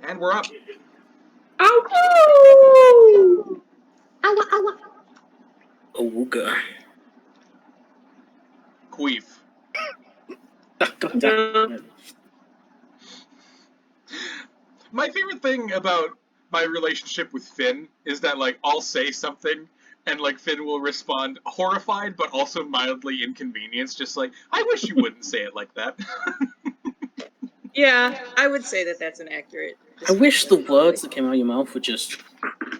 And we're up. Ow! Ow! Ow! Awooga. Queef. My favorite thing about my relationship with Finn is that, like, I'll say something, and, like, Finn will respond horrified, but also mildly inconvenienced, just like, I wish you wouldn't say it like that. Yeah, I would say that that's an accurate I wish the description. words that came out of your mouth were just...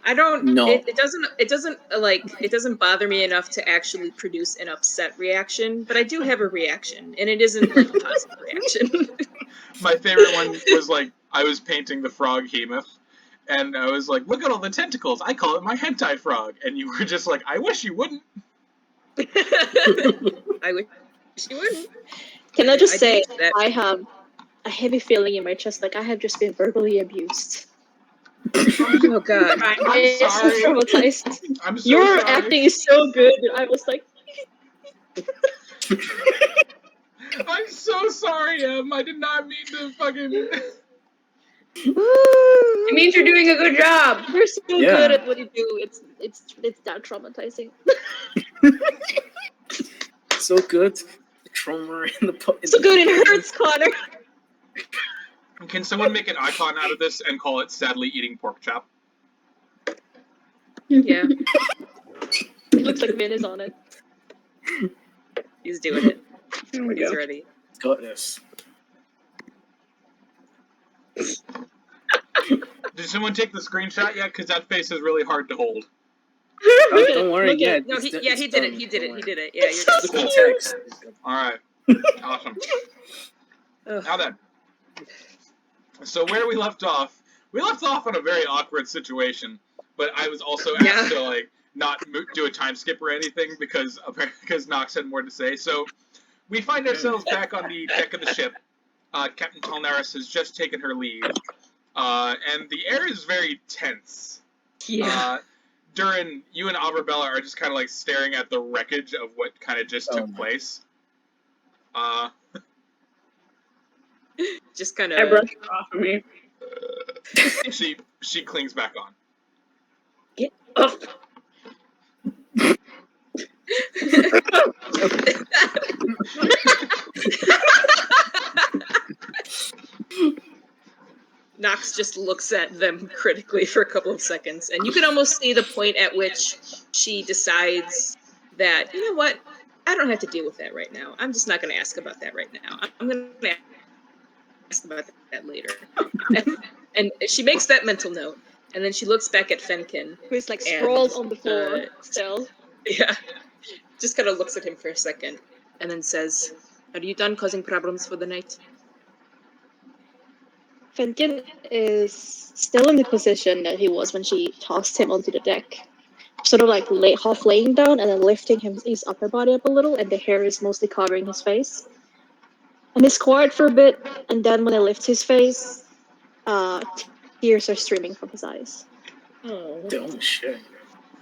I don't. No. It doesn't bother me enough to actually produce an upset reaction, but I do have a reaction, and it isn't like a positive reaction. My favorite one was, like, I was painting the frog Hemoth, and I was like, look at all the tentacles, I call it my hentai frog, and you were just like, I wish you wouldn't. I wish you wouldn't. Can I just I say, think that- I have a heavy feeling in my chest, like I have just been verbally abused. Oh god. I'm sorry. so traumatized. I'm so Your sorry. acting is so good that I was like, I'm so sorry, I did not mean to fucking... it means you're doing a good job. You're so Yeah. good at what you do. It's that traumatizing. So good. The trauma in the... So good it hurts, Connor. Can someone make an icon out of this and call it Sadly Eating Pork Chop? Yeah, It looks like Vinn is on it. he's doing it. There we He's go. ready. Got this. Did someone take the screenshot yet? Because that face is really hard to hold. Oh, don't worry, Look yeah. at- No, he did it. He did it. Yeah, It's you're so good. Look at the text. Alright. Awesome. Ugh. Now then. So where we left off on a very awkward situation, but I was also asked to, like, not do a time skip or anything because Nox had more to say. So we find ourselves back on the deck of the ship. Captain Talnaris has just taken her leave, and the air is very tense. Yeah. Dhuur'in, you and Averbella are just kind of like staring at the wreckage of what kind of just took place. Just kind I of. brushed it off of me. She clings back on. Get up. Nox just looks at them critically for a couple of seconds, and you can almost see the point at which she decides that, you know what, I don't have to deal with that right now. I'm just not going to ask about that right now. I'm going to ask about that later. And she makes that mental note, and then she looks back at Fenkin. Who's like And, sprawled on the floor still. Yeah, just kind of looks at him for a second, and then says, "Are you done causing problems for the night?" Fenkin is still in the position that he was when she tossed him onto the deck. Sort of like half laying down and then lifting his upper body up a little, and the hair is mostly covering his face. And he's quiet for a bit, and then when he lifts his face, tears are streaming from his eyes. Oh. Oh, shit.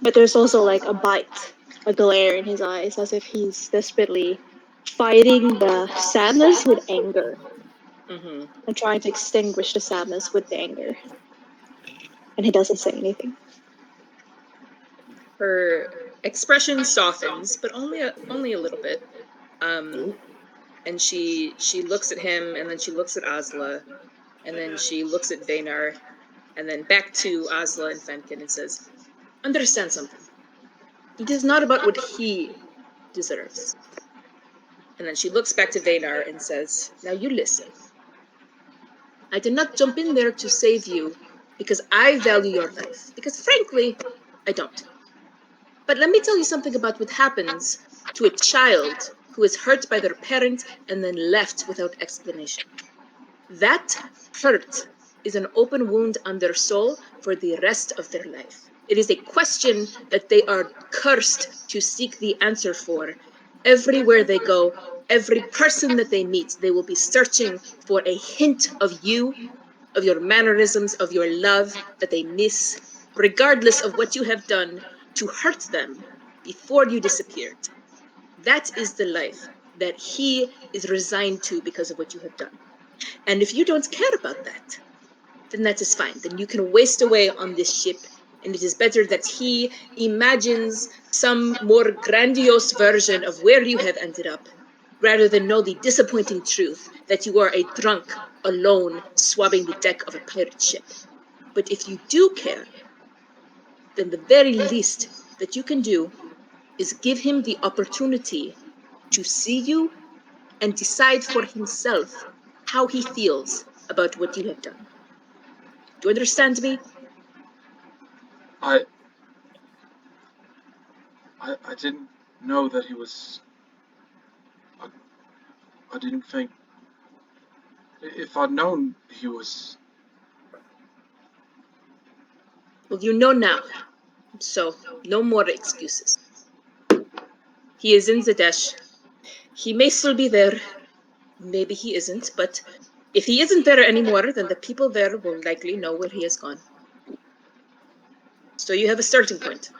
But there's also like a bite, a glare in his eyes, as if he's desperately fighting the sadness with anger. Mm-hmm. And trying to extinguish the sadness with the anger. And he doesn't say anything. Her expression softens, but only a little bit. And she looks at him, and then she looks at Ozla, and then she looks at Vaynar, and then back to Ozla and Fenkin and says, "Understand something. It is not about what he deserves." And then she looks back to Vaynar and says, "Now you listen. I did not jump in there to save you because I value your life, because frankly, I don't. But let me tell you something about what happens to a child who is hurt by their parent and then left without explanation. That hurt is an open wound on their soul for the rest of their life. It is a question that they are cursed to seek the answer for. Everywhere they go, every person that they meet, they will be searching for a hint of you, of your mannerisms, of your love that they miss, regardless of what you have done to hurt them before you disappeared. That is the life that he is resigned to because of what you have done. And if you don't care about that, then that is fine. Then you can waste away on this ship, and it is better that he imagines some more grandiose version of where you have ended up, rather than know the disappointing truth that you are a drunk, alone, swabbing the deck of a pirate ship. But if you do care, then the very least that you can do is give him the opportunity to see you and decide for himself how he feels about what you have done. Do you understand me? I didn't know that he was... I didn't think... If I'd known he was... Well, you know now. So, no more excuses. He is in the Gesh. He may still be there. Maybe he isn't, but if he isn't there anymore, then the people there will likely know where he has gone. So you have a starting point.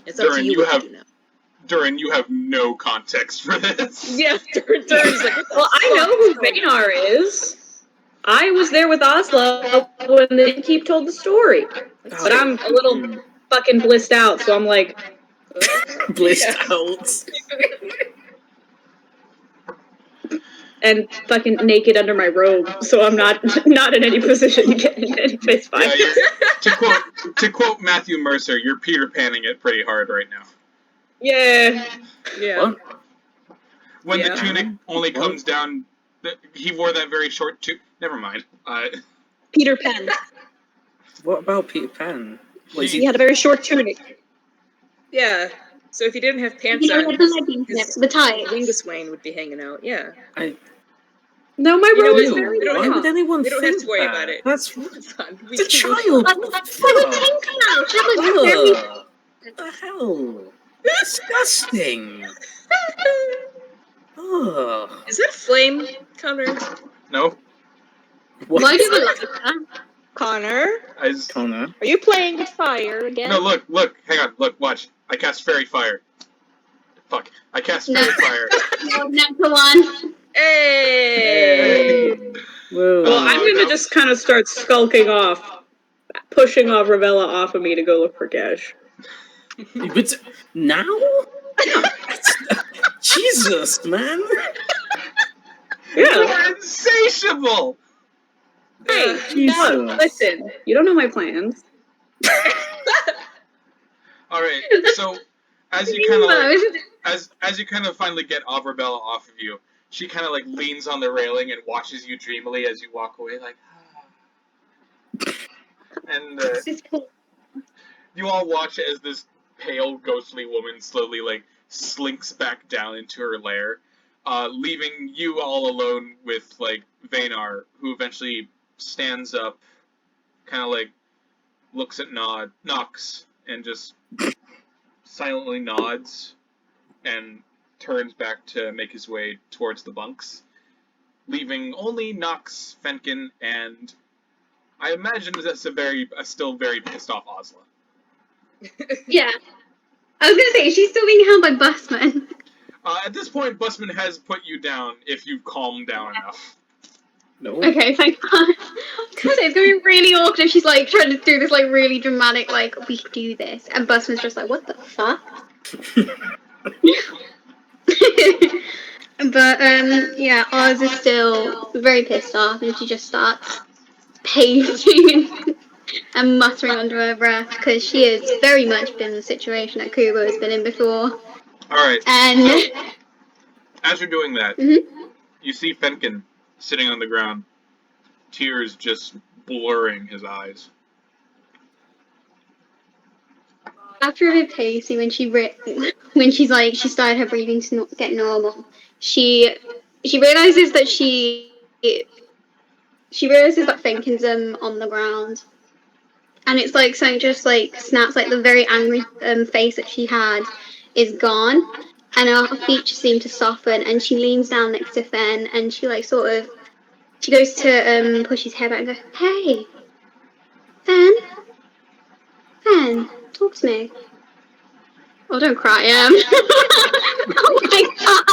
It's up to you what to do now. Dhuur'in, you have no context for this. Yeah, Dhuur'in's like, what the Well, I know who Vaynar is. I was there with Ozla when the keep told the story. But I'm a little fucking blissed out, so I'm like... Blissed out. And fucking naked under my robe, so I'm not in any position to get in any face fight. Yeah, to quote Matthew Mercer, you're Peter Panning it pretty hard right now. Yeah. What? When the tunic only comes down, he wore that very short tunic. Never mind. Peter Pan. What about Peter Pan? He had a very short tunic. Yeah. So if he didn't have pants You know, on, like the leggings next to the tie. Winguswain would be hanging out. Yeah. No, my robe is very we don't Why long. would anyone We don't think have to worry that? about it. That's It's fun. it's a child. What the fuck? What the hell? Disgusting. Ugh. Is that flame, Connor? No? What? Why do you like that? Connor? Connor? Are you playing with fire again? No, look, hang on, look, watch. I cast Fairy Fire. Fuck. I cast Fairy Fire. No, natural one. Hey! Whoa. Well, I'm gonna just kind of start skulking off, pushing Ravella off of me to go look for Gesh. But now? Jesus, man. You Yeah. are insatiable! Hey, Jesus. look, listen, you don't know my plans. Alright, so as you kind of like, as you kind of finally get Avrabella off of you, she kind of like leans on the railing and watches you dreamily as you walk away, like, and you all watch as this pale, ghostly woman slowly like slinks back down into her lair, leaving you all alone with like Vaynar, who eventually stands up, kind of like looks at Nox, and just silently nods and turns back to make his way towards the bunks, leaving only Nox, Fenkin, and I imagine that's a still very pissed off Ozla. Yeah. I was gonna say, she's still being held by Busman. At this point, Busman has put you down if you've calmed down enough. No. Okay, thank God. Because it's gonna be really awkward if she's like trying to do this like really dramatic, like, we can do this. And Busman's just like, what the fuck? But, yeah, Oz is still very pissed off and she just starts pacing and muttering under her breath because she has very much been in the situation that Kubo has been in before. Alright, And so, as you're doing that, Mhm. you see Fenkin sitting on the ground, tears just blurring his eyes. after a bit pacey, when she started her breathing to get normal, she realizes that she realizes that Fenkin's on the ground, and it's like something just like snaps, like the very angry face that she had is gone, and her features seem to soften, and she leans down next to Fen, and she like she goes to push his hair back and go, "Hey, Fen, talk to me." Oh, don't cry, oh my god!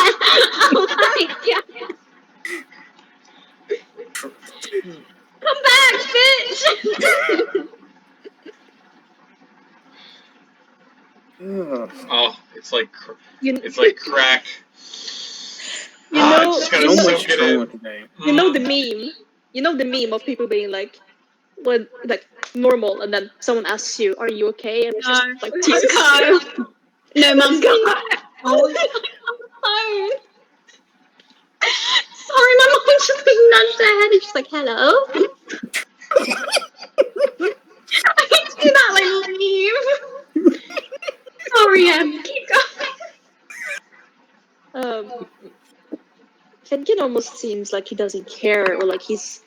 Oh my god! bitch! Ugh. Oh, it's like You, crack. You know- just gotta you know- So soak much it trauma in. today. you know the meme. You know the meme of people being like, when like normal, and then someone asks you, "Are you okay?" And it's just No. like Just tears. go. No, Mum. Oh, Sorry, my mom just like nudged her head and she's like, hello? I hate to do that, like, leave. Sorry, keep going. Fenkin almost seems like he doesn't care, or like he's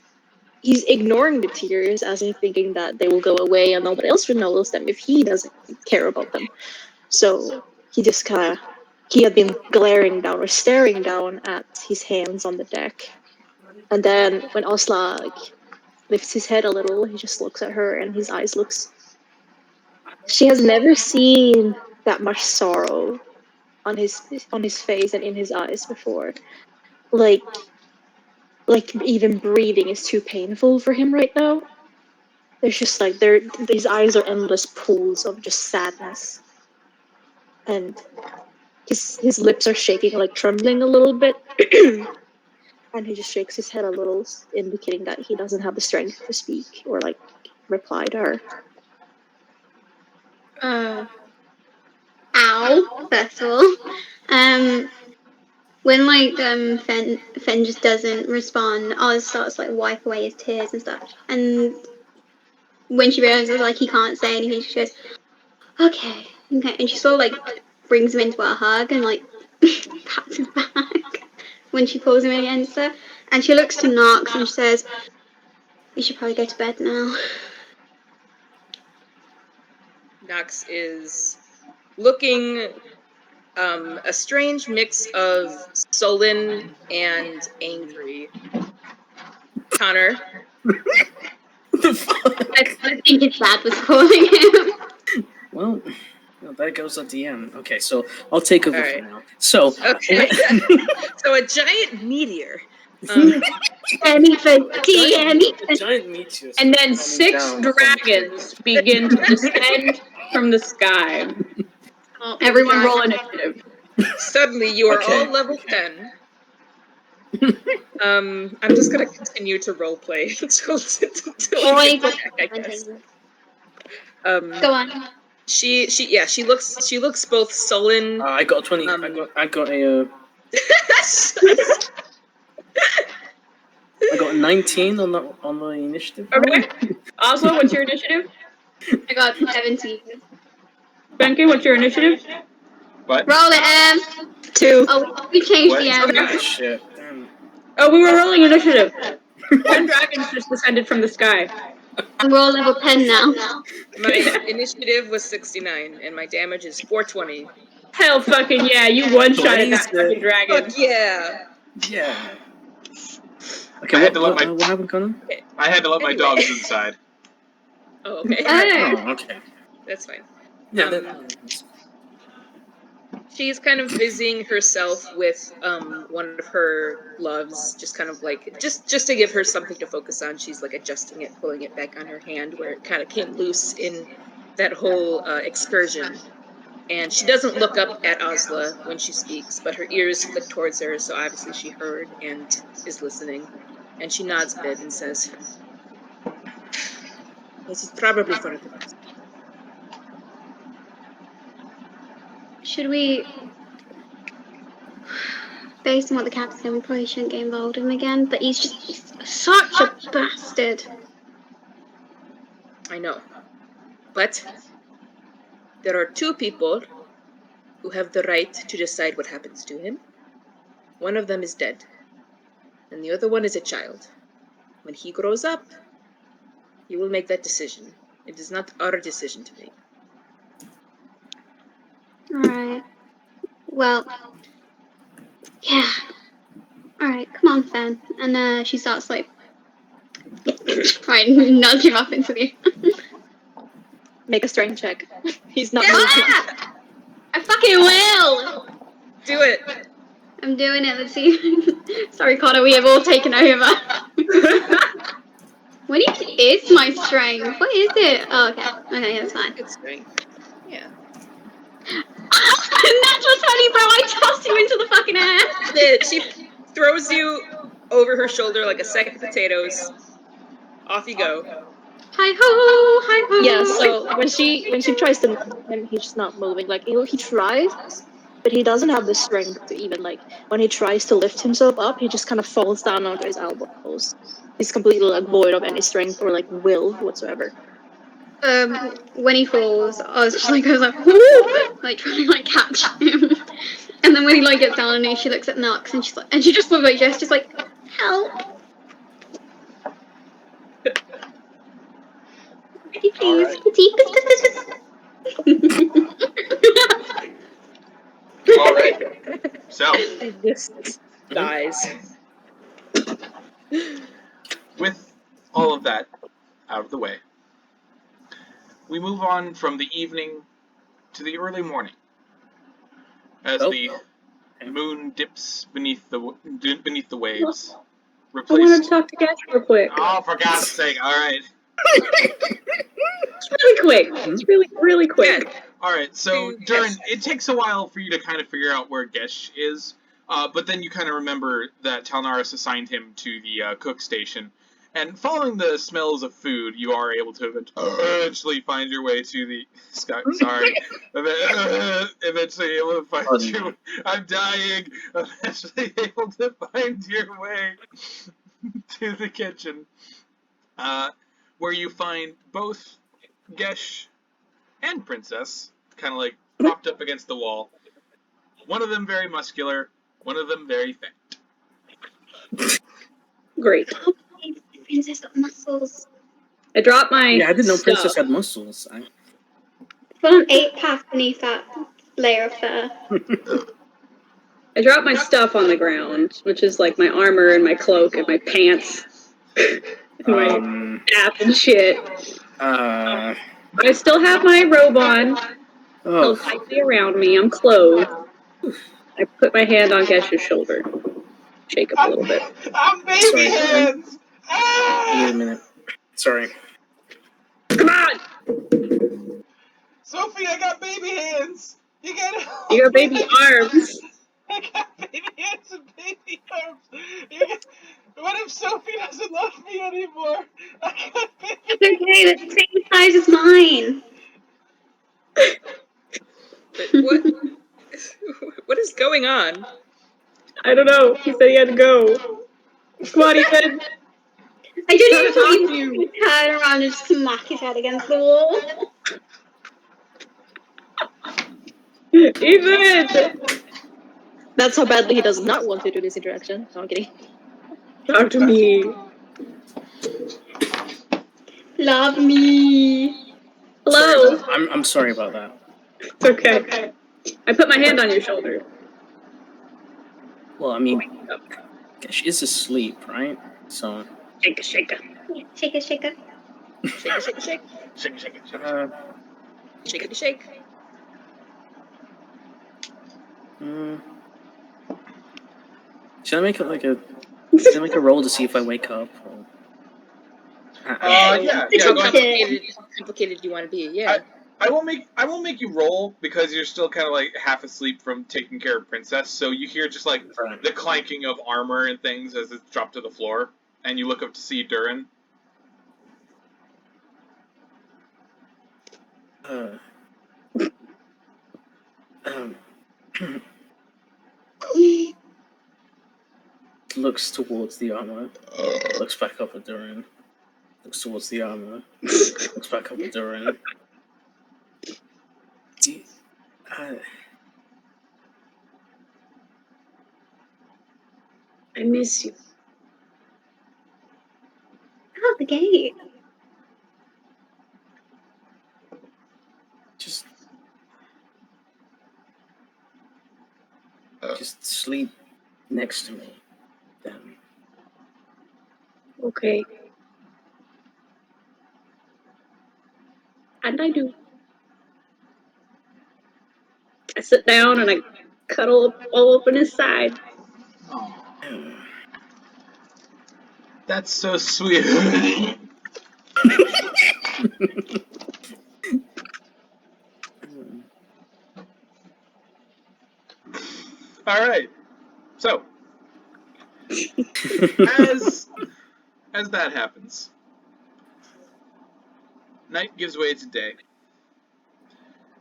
ignoring the tears, as in thinking that they will go away and nobody else will notice them if he doesn't care about them. So he just he had been glaring down or staring down at his hands on the deck. And then when Ozla lifts his head a little, he just looks at her and his eyes looks... She has never seen that much sorrow on his face and in his eyes before. Like even breathing is too painful for him right now. There's just like these eyes are endless pools of just sadness. And his lips are shaking, like trembling a little bit. And he just shakes his head a little, indicating that he doesn't have the strength to speak or like reply to her. Ow, first of all. When like Fen just doesn't respond, Oz starts like wipe away his tears and stuff. And when she realizes like he can't say anything, she goes, okay, and she sort of like brings him into a hug and like pats his back when she pulls him against her. And she looks to Nox and she says, you should probably go to bed now. Nox is looking a strange mix of sullen and angry. Connor? I think his dad was calling him. Well, that goes at the end. Okay, so I'll take over Alright. for now. So, Okay. So a giant meteor. Anything. a giant meteor. And then coming 6 down dragons begin to descend from the sky. Everyone roll initiative. Suddenly you are Okay, all level okay. 10. I'm just gonna continue to roleplay until we get back, I guess. Go on. She looks both sullen. I got 20. I got a. I got a 19 on the initiative. Okay. Ozla, what's your initiative? I got 17. Fenkin, what's your initiative? What? Roll it, 2. Oh, we changed What? the Ah, shit. Damn. Oh, we were rolling initiative. 10 dragons just descended from the sky. We're all level 10 now. My initiative was 69, and my damage is 420. Hell fucking yeah, you one-shotted that fucking dragon. Fuck yeah! Yeah. Okay, I had to let what happened, Connor? I had to let my Anyway. dogs inside. Oh, okay. Oh, okay. That's fine. Yeah. She's kind of busying herself with one of her gloves, just kind of like just to give her something to focus on. She's like adjusting it, pulling it back on her hand where it kind of came loose in that whole excursion. And she doesn't look up at Ozla when she speaks, but her ears flick towards her, so obviously she heard and is listening. And she nods a bit and says, "This is probably for the best." Should we... Based on what the captain said, we probably shouldn't get involved in him again, but he's such a bastard. I know. But there are 2 people who have the right to decide what happens to him. One of them is dead, and the other one is a child. When he grows up, he will make that decision. It is not our decision to make. Alright. Well... Yeah. Alright, come on, Fen. And she starts like... try and nudge him up into the... Make a strength check. He's not Yeah! moving. I fucking will! Do it! I'm doing it, let's see. Sorry, Connor, we have all taken over. When is my strength. What is it? Oh, okay. Okay, that's fine. Good strength. Yeah. Natural 20, bro. I tossed you into the fucking air. She throws you over her shoulder like a sack of potatoes. Off you go. Hi ho, hi ho. Yeah, so when she tries to move him, he's just not moving. Like he tries, but he doesn't have the strength to even like when he tries to lift himself up, he just kind of falls down onto his elbows. He's completely like void of any strength or like will whatsoever. When he falls, I was like, whoo! Like trying to like catch him. And then when he like gets down on his knee, she looks at Nox and she's like, and she just looks like Gesh, just like, help. Pretty please, Alright. Alright. So, This dies. with all of that out of the way, we move on from the evening to the early morning. As the moon dips beneath the waves. I wanted to talk to Gesh real quick. Oh, for God's sake! All right. It's really quick. It's really quick. Yeah. All right. So, To Dhuur'in, Gesh. it takes a while for you to kind of figure out where Gesh is, but then you kind of remember that Talnaris assigned him to the cook station, and following the smells of food, you are able to eventually find your way to the. Sorry. Eventually able to find you. I'm dying. Eventually able to find your way to the kitchen, where you find both Gesh and Princess kind of like propped up against the wall. One of them very muscular, one of them very fat. Great. Princess got muscles. I dropped my Yeah, I didn't know stuff. Princess had muscles. Put on 8 paths beneath that layer of fur. I dropped my stuff on the ground, which is like my armor and my cloak and my pants and my cap and shit. I still have my robe on, held tightly around me. I'm clothed. I put my hand on Gesh's shoulder. Shake him a little bit. I'm baby hands! Wait a minute. Sorry. Come on! Sophie, I got baby hands! You gotta help You got me. baby arms. I got baby hands and baby arms. What if Sophie doesn't love me anymore? I got baby. It's okay, that's the same size as mine. But what is going on? I don't know. He said he had to go. Come on, Ethan. I didn't Gotta even talk to want you. to turn around and smack his head against the wall. Ethan! That's how badly he does not want to do this interaction. No, I'm kidding. Talk to me. Love me. Hello. I'm sorry about that. It's okay. I put my hand on your shoulder. Well, I mean, she is asleep, right? So. Shake it, shake it. Shake it, shake it. Shake it, shake it, shake. Shake, shake, shake. Shake it, shake. Should I make it like a? Should I make a roll to see if I wake up? Or... Yeah. How Go ahead. complicated do you want to be? Yeah. I won't make you roll because you're still kind of like half asleep from taking care of Princess. So you hear just like the clanking of armor and things as it's dropped to the floor, and you look up to see Dhuur'in. Looks towards the armor. Looks back up at Dhuur'in. Looks towards the armor. Looks back up at Dhuur'in. I miss you. Out the gate. Just sleep next to me, then. Okay. And I do. I sit down and I cuddle up all up in his side. That's so sweet. All right. So, as that happens, night gives way to day,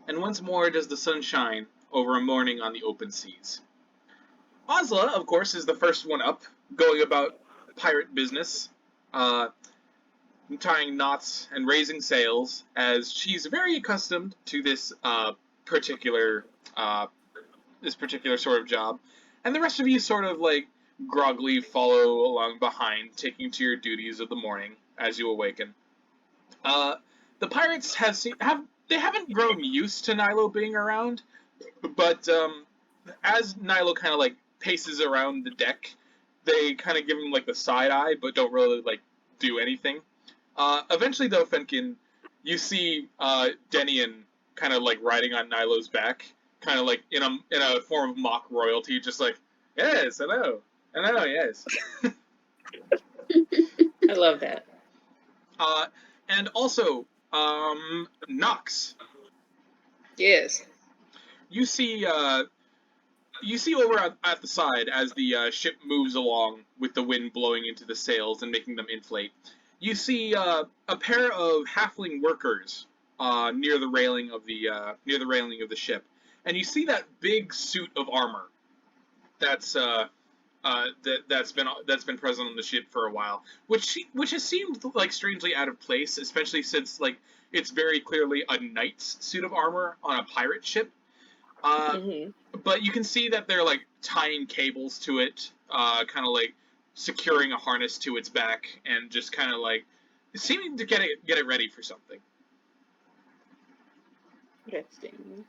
and once more does the sun shine over a morning on the open seas. Ozla, of course, is the first one up, going about pirate business, uh, tying knots and raising sails, as she's very accustomed to this particular uh, this particular sort of job, and the rest of you sort of like groggily follow along behind, taking to your duties of the morning as you awaken. The pirates they haven't grown used to Nilo being around, but as Nilo kind of like paces around the deck, they kind of give him like the side eye, but don't really like do anything. Eventually, though, Fenkin, you see Denian kind of like riding on Nilo's back, kind of like in a form of mock royalty, just like, yes, hello, yes. I love that. And also, Nox. Yes. You see over at the side as the ship moves along with the wind blowing into the sails and making them inflate. You see a pair of halfling workers near the railing of the ship, and you see that big suit of armor that's been present on the ship for a while, which has seemed like strangely out of place, especially since like it's very clearly a knight's suit of armor on a pirate ship. But you can see that they're like tying cables to it, kind of like securing a harness to its back, and just kind of like seeming to get it ready for something. Interesting.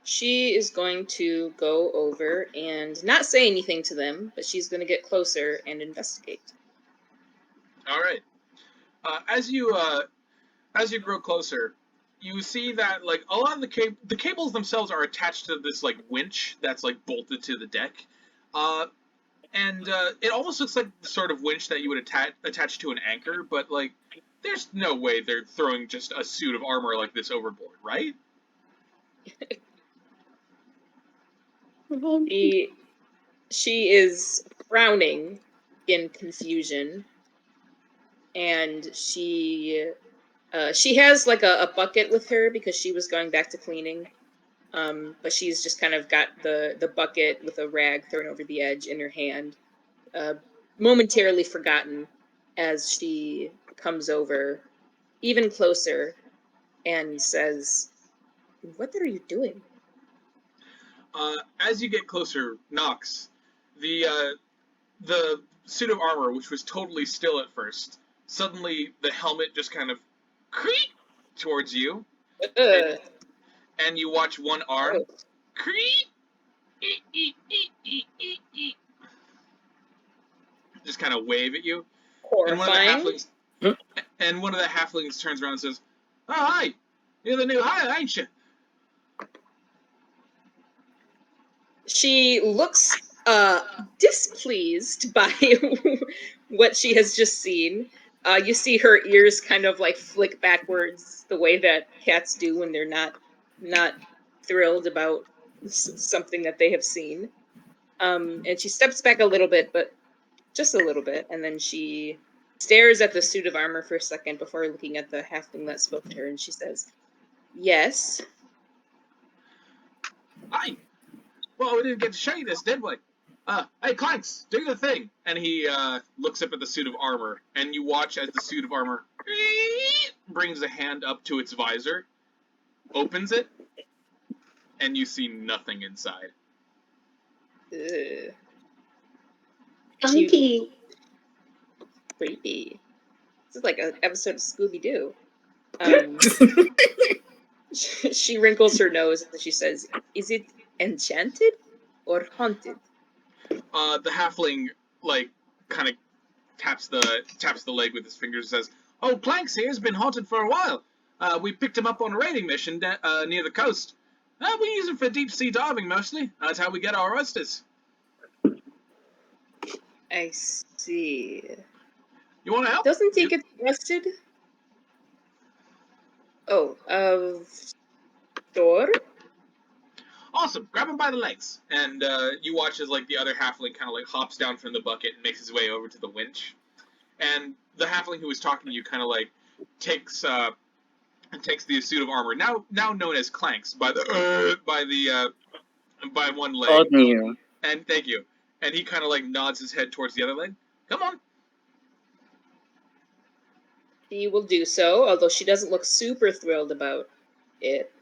She is going to go over and not say anything to them, but she's going to get closer and investigate. All right. As you grow closer, you see that like a lot of the cables themselves are attached to this like winch that's like bolted to the deck, and it almost looks like the sort of winch that you would attach to an anchor, but like there's no way they're throwing just a suit of armor like this overboard, right? She is frowning in confusion, and she has like a bucket with her because she was going back to cleaning, but she's just kind of got the bucket with a rag thrown over the edge in her hand, momentarily forgotten as she comes over even closer and says, "What are you doing?" As you get closer, Nox, the suit of armor, which was totally still at first, suddenly the helmet just kind of creak towards you, and you watch one arm creak, just kind of wave at you. Horrifying. And one of the halflings turns around and says, "Oh, hi! You're the new hire, ain't you?" She looks displeased by what she has just seen. You see her ears kind of like flick backwards the way that cats do when they're not thrilled about something that they have seen. And she steps back a little bit, but just a little bit, and then she stares at the suit of armor for a second before looking at the halfling that spoke to her, and she says, "Yes." "Hi. Well, we didn't get to show you this, did we? Hey, Clanks, do the thing." And he looks up at the suit of armor, and you watch as the suit of armor brings a hand up to its visor, opens it, and you see nothing inside. Ugh. Funky. Creepy. This is like an episode of Scooby-Doo. She wrinkles her nose and she says, "Is it enchanted or haunted?" The halfling like kind of taps the leg with his fingers and says, "Oh, Planks here has been haunted for a while. We picked him up on a raiding mission near the coast. We use him for deep sea diving mostly. That's how we get our oysters." I see. "You want to help?" Doesn't he get arrested? Oh, door? Awesome. Grab him by the legs. And you watch as like the other halfling kind of like hops down from the bucket and makes his way over to the winch. And the halfling who was talking to you kind of like takes the suit of armor, now known as Clanks, by one leg. Pardon you. And thank you. And he kind of like nods his head towards the other leg. Come on. She will do so, although she doesn't look super thrilled about it.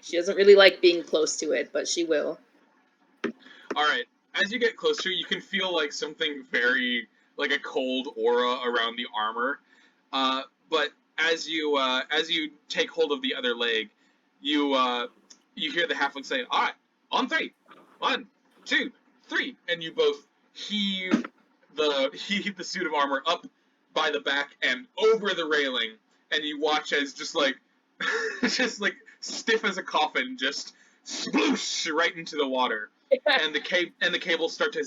She doesn't really like being close to it, but she will. Alright, as you get closer, you can feel like something very, like a cold aura around the armor. But as you take hold of the other leg, you hear the halfling say, alright, on three. 1, 2, 3. And you both heave the suit of armor up by the back and over the railing, and you watch as just like stiff as a coffin, just sploosh right into the water, and the cables start to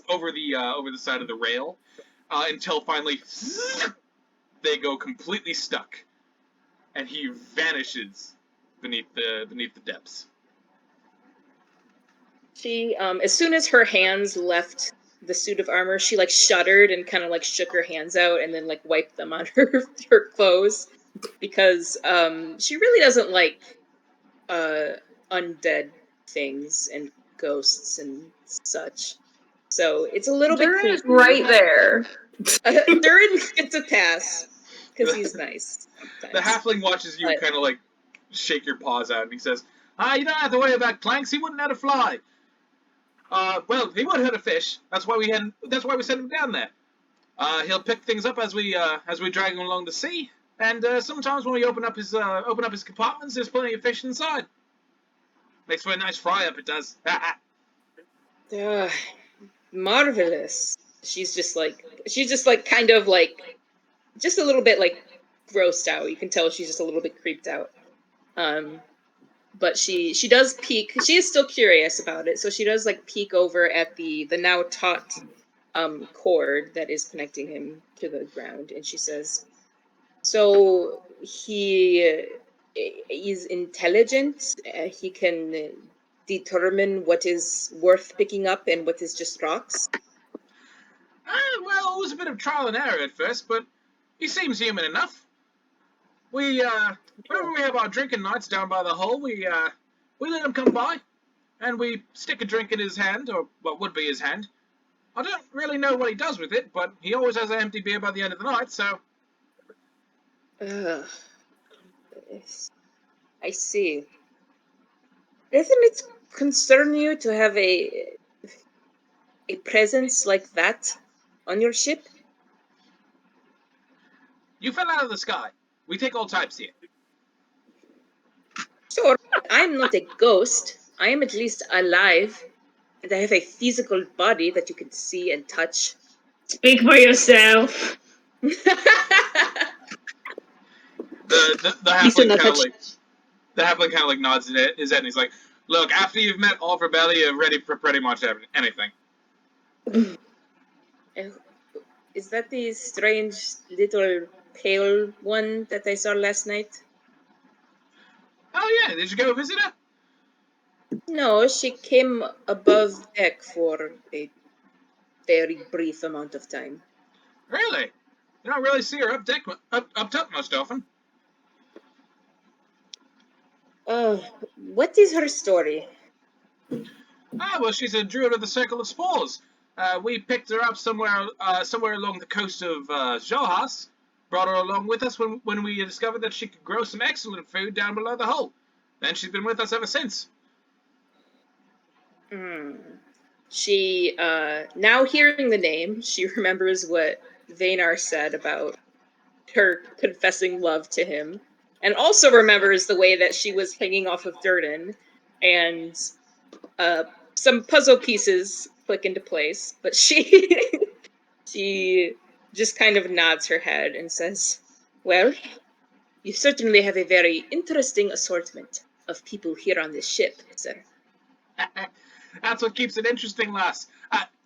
over the side of the rail, until finally they go completely stuck, and he vanishes beneath the depths. She, as soon as her hands left the suit of armor, she like shuddered and kind of like shook her hands out and then like wiped them on her clothes, because she really doesn't like undead things and ghosts and such. So it's a little bit Dhuur'in is creepy. right there. Dhuur'in gets a pass because he's nice. The halfling watches you kind of like shake your paws out, and he says, you don't have to worry about Clanks. He wouldn't hurt a fly. Well, he would hurt a fish. That's why we sent him down there. He'll pick things up as we drag him along the sea. And sometimes when we open up his compartments, there's plenty of fish inside. Makes for a nice fry-up, it does. Marvelous. She's just like kind of like just a little bit like grossed out. You can tell she's just a little bit creeped out. But she does peek. She is still curious about it, so she does like peek over at the now taut cord that is connecting him to the ground, and she says, "So he is intelligent. He can determine what is worth picking up and what is just rocks." Well, it was a bit of trial and error at first, but he seems human enough. Whenever we have our drinking nights down by the hole, we let him come by, and we stick a drink in his hand, or what would be his hand. I don't really know what he does with it, but he always has an empty beer by the end of the night, so... I see. Doesn't it concern you to have a presence like that on your ship? You fell out of the sky. We take all types here. Sure, I'm not a ghost. I am at least alive, and I have a physical body that you can see and touch. Speak for yourself. The halfling kind of like nods his head, and he's like, "Look, after you've met all of Rebellion, you're ready for pretty much anything." Is that the strange little pale one that I saw last night? Oh yeah, did you go visit her? No, she came above deck for a very brief amount of time. Really? You don't really see her up top most often. What is her story? Well, she's a druid of the Circle of Spores. We picked her up somewhere along the coast of Johas. Brought her along with us when we discovered that she could grow some excellent food down below the hole. Then she's been with us ever since. She, now hearing the name, she remembers what Vaynar said about her confessing love to him, and also remembers the way that she was hanging off of Dhuur'in, and some puzzle pieces click into place, but she just kind of nods her head and says, "Well, you certainly have a very interesting assortment of people here on this ship, sir." That's what keeps it interesting, lass.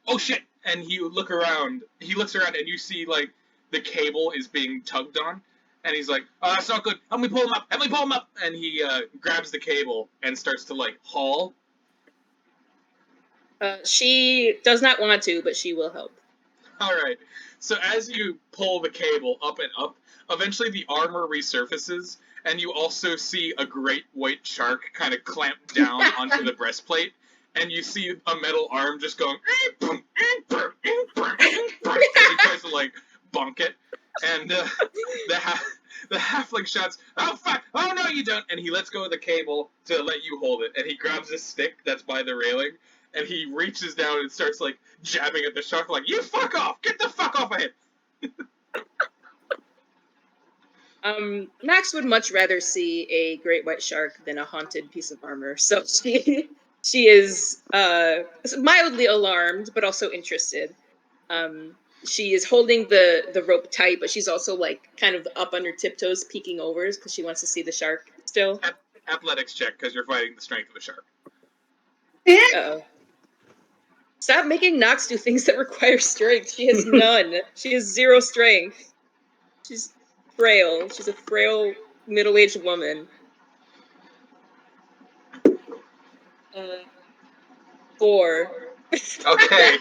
Oh shit! And he looks around, and you see like the cable is being tugged on, And he's like, "Oh, that's not good. Help me pull him up. Help me pull him up." And he grabs the cable and starts to like haul. She does not want to, but she will help. All right. So as you pull the cable up and up, eventually the armor resurfaces, and you also see a great white shark kind of clamp down onto the breastplate, and you see a metal arm just going as he tries to like bonk it, and the halfling shouts, "Oh fuck! Oh no, you don't!" And he lets go of the cable to let you hold it, and he grabs a stick that's by the railing, and he reaches down and starts like jabbing at the shark, like, "You fuck off! Get the fuck off of him!" Max would much rather see a great white shark than a haunted piece of armor, so she is mildly alarmed, but also interested. She is holding the rope tight, but she's also like kind of up on her tiptoes, peeking over because she wants to see the shark still. Athletics check, because you're fighting the strength of a shark. Uh-oh. Stop making Nox do things that require strength. She has none. She has 0 strength. She's frail. She's a frail middle-aged woman. 4. Okay.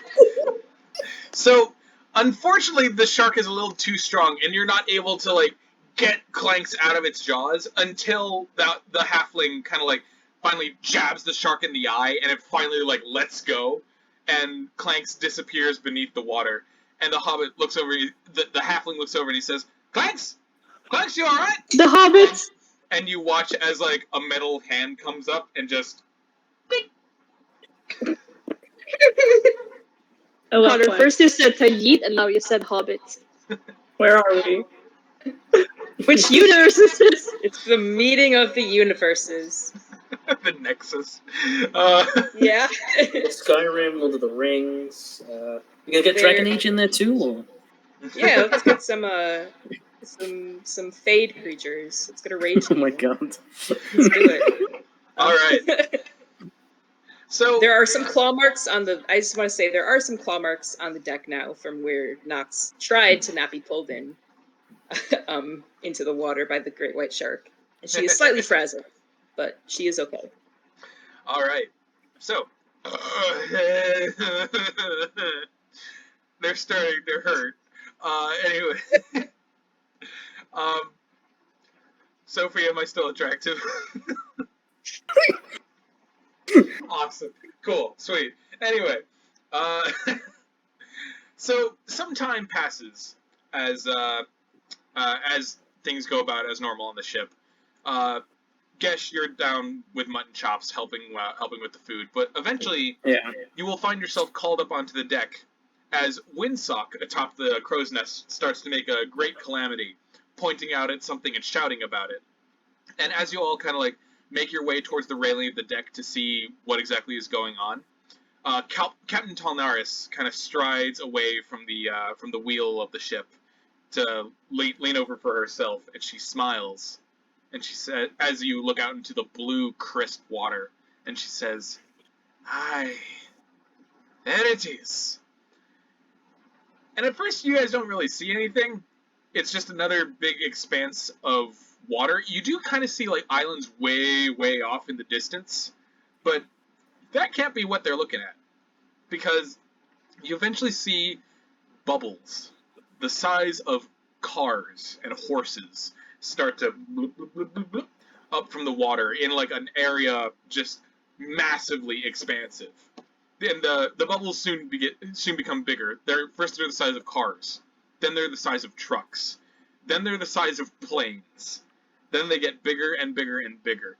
So, unfortunately, the shark is a little too strong, and you're not able to like get Clanks out of its jaws until the halfling kind of like finally jabs the shark in the eye, and it finally like lets go, and Clanks disappears beneath the water. And the hobbit looks over. The halfling looks over and he says, "Clanks, Clanks, you all right?" The hobbit. And you watch as like a metal hand comes up and just. Connor, first you said Tajid, and now you said Hobbit. Where are we? Which universe is this? It's the meeting of the universes. The Nexus. Yeah. Skyrim, Lord of the Rings. You gonna get Dragon Age in there too, or? Yeah, let's get some Fade creatures. Let's get a rage. Oh my god. Let's do it. All right. So there are some claw marks on the. I just want to say there are some claw marks on the deck now from where Nox tried to not be pulled in, into the water by the great white shark, and she is slightly frazzled, but she is okay. All right. So they're starting to hurt. Anyway, Sophie, am I still attractive? Awesome. Cool. Sweet. Anyway, so some time passes as things go about as normal on the ship. Gesh, you're down with mutton chops, helping with the food, but eventually, you will find yourself called up onto the deck as Windsock atop the crow's nest starts to make a great calamity, pointing out at something and shouting about it. And as you all kind of like make your way towards the railing of the deck to see what exactly is going on, Captain Talnaris kind of strides away from the wheel of the ship to lean over for herself, and she smiles, and she said, as you look out into the blue, crisp water, and she says, "Aye, there it is." And at first, you guys don't really see anything. It's just another big expanse of water. You do kind of see like islands way, way off in the distance, but that can't be what they're looking at, because you eventually see bubbles the size of cars and horses start to bloop, bloop, bloop, bloop, bloop, up from the water in like an area just massively expansive. And the bubbles soon become bigger. They're the size of cars, then they're the size of trucks, then they're the size of planes, then they get bigger and bigger and bigger,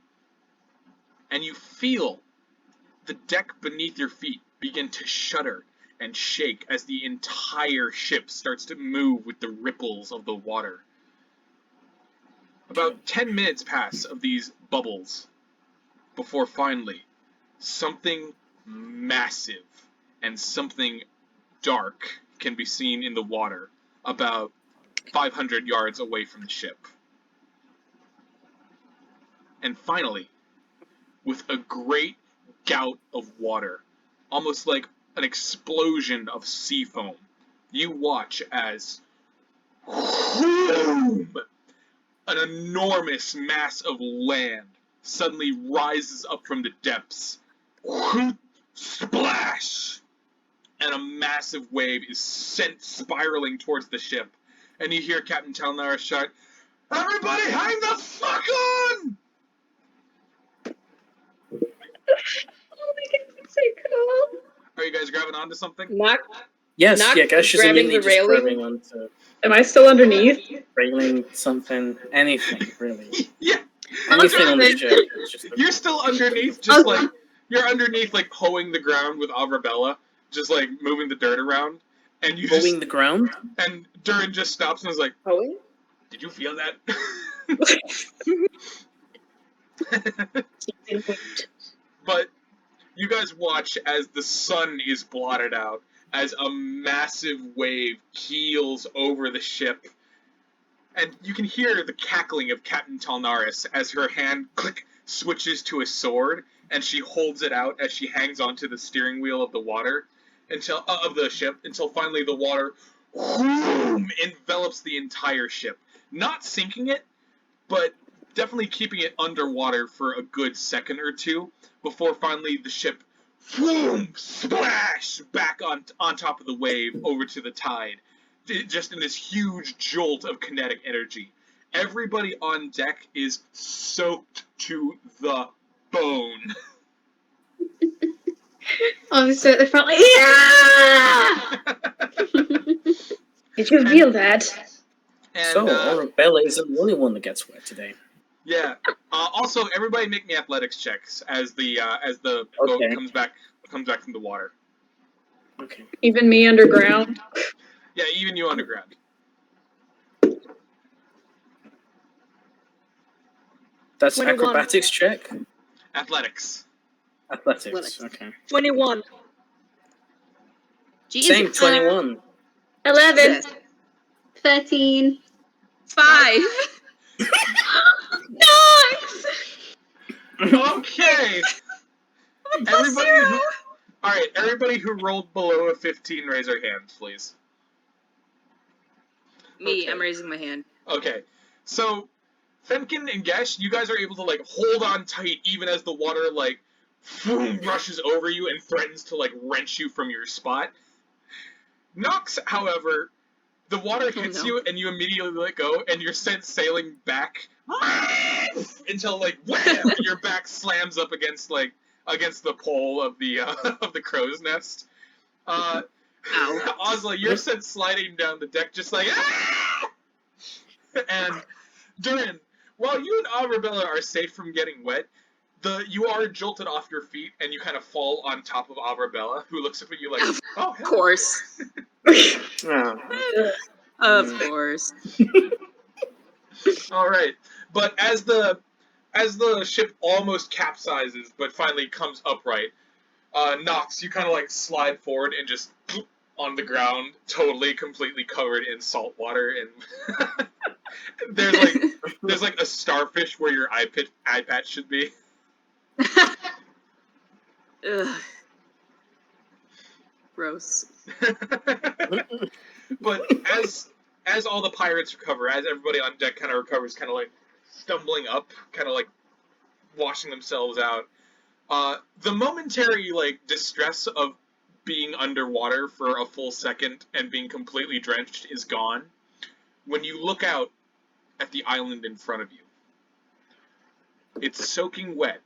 and you feel the deck beneath your feet begin to shudder and shake as the entire ship starts to move with the ripples of the water. About 10 minutes pass of these bubbles before finally something massive and something dark can be seen in the water about 500 yards away from the ship. And finally, with a great gout of water, almost like an explosion of sea foam, you watch as an enormous mass of land suddenly rises up from the depths. Whoop, splash! And a massive wave is sent spiraling towards the ship. And you hear Captain Talnara shout, "Everybody hang the fuck on!" Oh my god, that's so cool. Are you guys grabbing onto something? Yes, Knox yeah, Gesh is grabbing immediately the just railing. grabbing onto Am I still underneath? railing, something, anything, really. Yeah. Anything on the ship. It's just You're still underneath, just like, you're underneath, like, hoeing the ground with Avrabella, just, like, moving the dirt around. And you hoeing the ground? And Dhuur'in just stops and is like, Hoeing? "Did you feel that?" But you guys watch as the sun is blotted out, as a massive wave keels over the ship, and you can hear the cackling of Captain Talnaris as her hand switches to a sword, and she holds it out as she hangs onto the steering wheel of the water of the ship until finally the water envelops the entire ship, not sinking it, but definitely keeping it underwater for a good second or two before finally the ship splash back on top of the wave over to the tide, just in this huge jolt of kinetic energy. Everybody on deck is soaked to the bone. Obviously at the front, like, yeah! Did you feel that? And, So, Arabella isn't the only one that gets wet today. Yeah. Also, everybody make me athletics checks as the boat comes back from the water. Okay. Even me underground? Yeah, even you underground. That's 21. acrobatics check? Athletics. Athletics, okay. 21. Jesus. Same, 21. 11. 13. 5. Nice! Okay. Everybody who rolled below a 15, raise their hands, please. Me, Okay. I'm raising my hand. Okay. So, Fenkin and Gesh, you guys are able to, like, hold on tight even as the water, like, rushes over you and threatens to, like, wrench you from your spot. Nox, however, the water hits you and you immediately let go and you're sent sailing back until, like, wham, your back slams up against the pole of the of the crow's nest. Ozla, you're sent sliding down the deck just like, ah! And Dhuur'in, while you and Arabella are safe from getting wet, you are jolted off your feet and you kind of fall on top of Arabella, who looks up at you like, "Oh, Of course. Of course. All right." But as the ship almost capsizes, but finally comes upright, Nox, you kind of like slide forward and just on the ground, totally, completely covered in salt water, and there's like a starfish where your eye patch should be. Ugh. Gross. But as all the pirates recover, as everybody on deck kind of recovers, kind of like stumbling up, kind of like washing themselves out, the momentary like distress of being underwater for a full second and being completely drenched is gone when you look out at the island in front of you. It's soaking wet,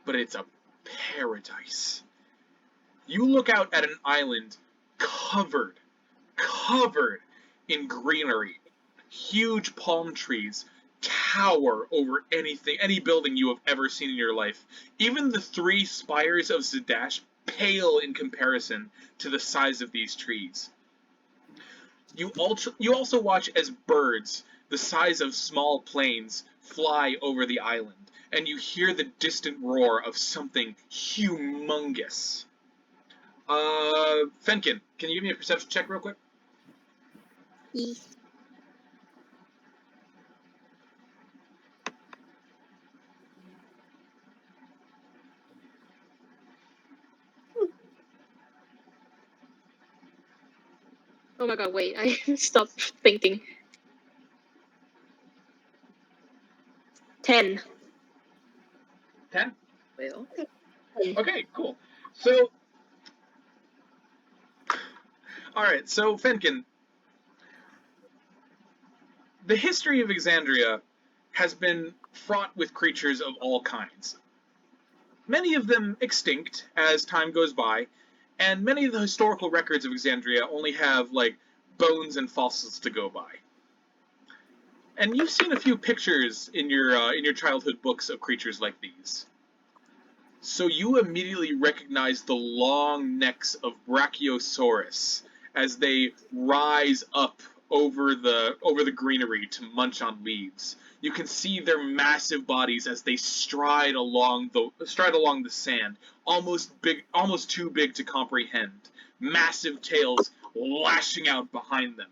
but it's a paradise. You look out at an island covered in greenery. Huge palm trees tower over any building you have ever seen in your life. Even the 3 spires of Zadash pale in comparison to the size of these trees. You also watch as birds, the size of small planes, fly over the island, and you hear the distant roar of something humongous. Fenkin, can you give me a perception check real quick? Oh my god, wait, I stopped thinking. 10. 10? Well, Okay, cool. So, alright, so Fenkin, the history of Exandria has been fraught with creatures of all kinds. Many of them extinct as time goes by, and many of the historical records of Exandria only have, like, bones and fossils to go by. And you've seen a few pictures in your childhood books of creatures like these. So you immediately recognize the long necks of Brachiosaurus as they rise up over the greenery to munch on leaves. You can see their massive bodies as they stride along the sand, almost too big to comprehend. Massive tails lashing out behind them.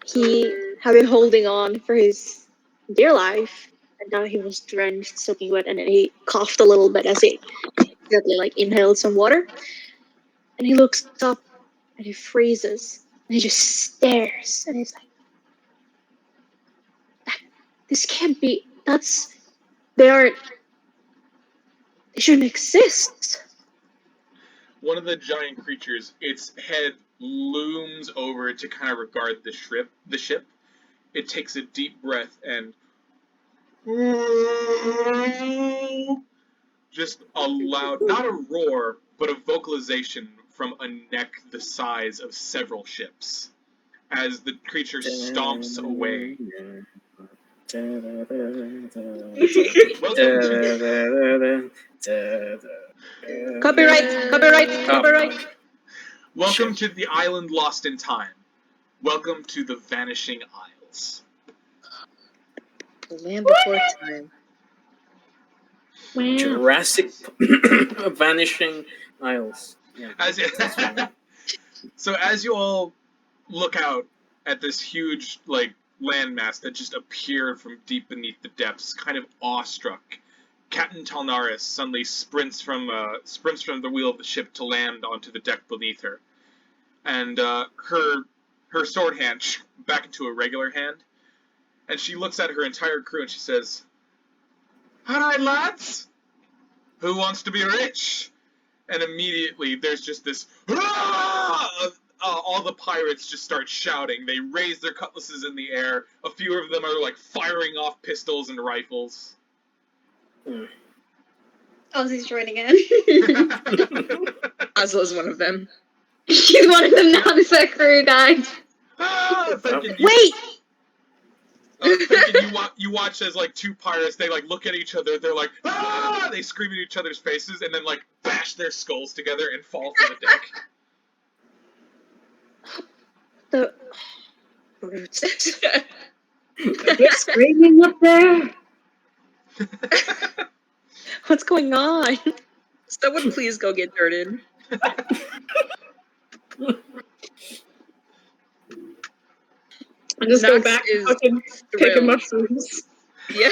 He had been holding on for his dear life, and now he was drenched, soaking wet, and then he coughed a little bit as he exactly like inhaled some water. And he looks up and he freezes and he just stares and he's like, "This can't be. They shouldn't exist." One of the giant creatures, its head looms over to kind of regard the ship. It takes a deep breath and just a loud, not a roar, but a vocalization from a neck the size of several ships as the creature stomps away. Copyright. Welcome to the island lost in time. Welcome to the Vanishing Isles. the land before time. Jurassic Vanishing Isles. Yeah. So as you all look out at this huge, like, landmass that just appeared from deep beneath the depths, kind of awestruck, Captain Talnaris suddenly sprints from the wheel of the ship to land onto the deck beneath her, and her sword hand back into a regular hand, and she looks at her entire crew and she says, "All right, lads, who wants to be rich?" And immediately there's just this, all the pirates just start shouting. They raise their cutlasses in the air. A few of them are like firing off pistols and rifles. Ozzy's joining in. Ozla's one of them. She's one of them now. This is her crew, guys. Wait! Fenkin, you watch as like two pirates, they like look at each other, they're like, "Ah!" They scream in each other's faces and then like bash their skulls together and fall to the deck. The brutes. They're screaming up there. What's going on? Someone please go get Dhuur'in. And just go Nox back is and fucking thrilled. picking mushrooms. Yeah.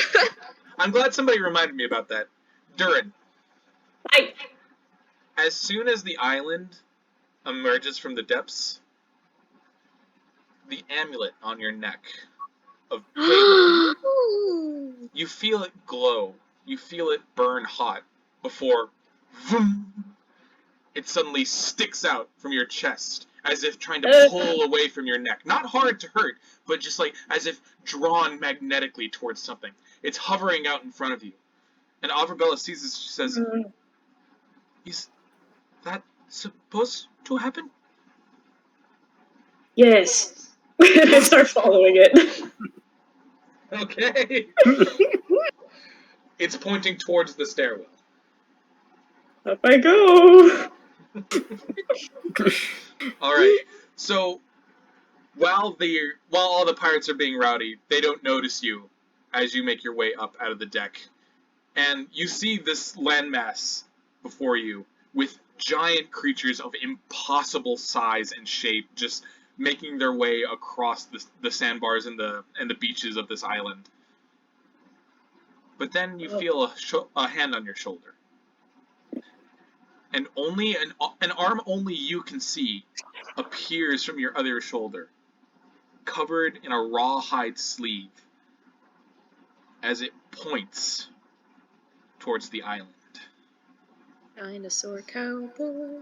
I'm glad somebody reminded me about that. Dhuur'in. Right. As soon as the island emerges from the depths, the amulet on your neck of Halo, you feel it glow. You feel it burn hot before vroom, it suddenly sticks out from your chest as if trying to pull away from your neck. Not hard to hurt, but just like as if drawn magnetically towards something. It's hovering out in front of you. And Averbella sees this, she says, "Is that supposed to happen?" Yes. I start following it. Okay. It's pointing towards the stairwell. Up I go. Alright, so while all the pirates are being rowdy, they don't notice you as you make your way up out of the deck. And you see this landmass before you with giant creatures of impossible size and shape just making their way across the sandbars and the beaches of this island. But then you feel a hand on your shoulder. And only an arm only you can see appears from your other shoulder. covered in a rawhide sleeve as it points towards the island. Dinosaur cowboy.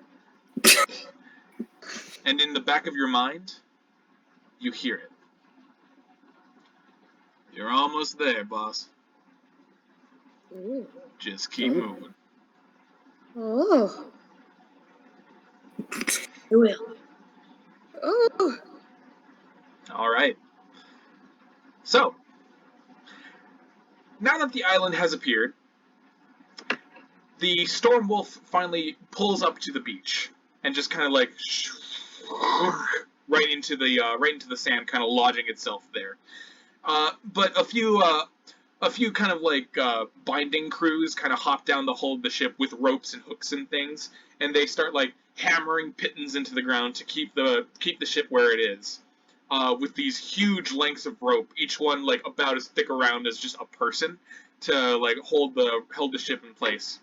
And in the back of your mind, you hear it. You're almost there, boss. Ooh. Just keep moving. Oh. You will. Oh. Alright. So, now that the island has appeared, the storm wolf finally pulls up to the beach and just kind of like right into the sand, kind of lodging itself there. But a few kind of like binding crews kind of hop down the hull of the ship with ropes and hooks and things, and they start like hammering pittons into the ground to keep the ship where it is. With these huge lengths of rope, each one like about as thick around as just a person, to like hold the ship in place.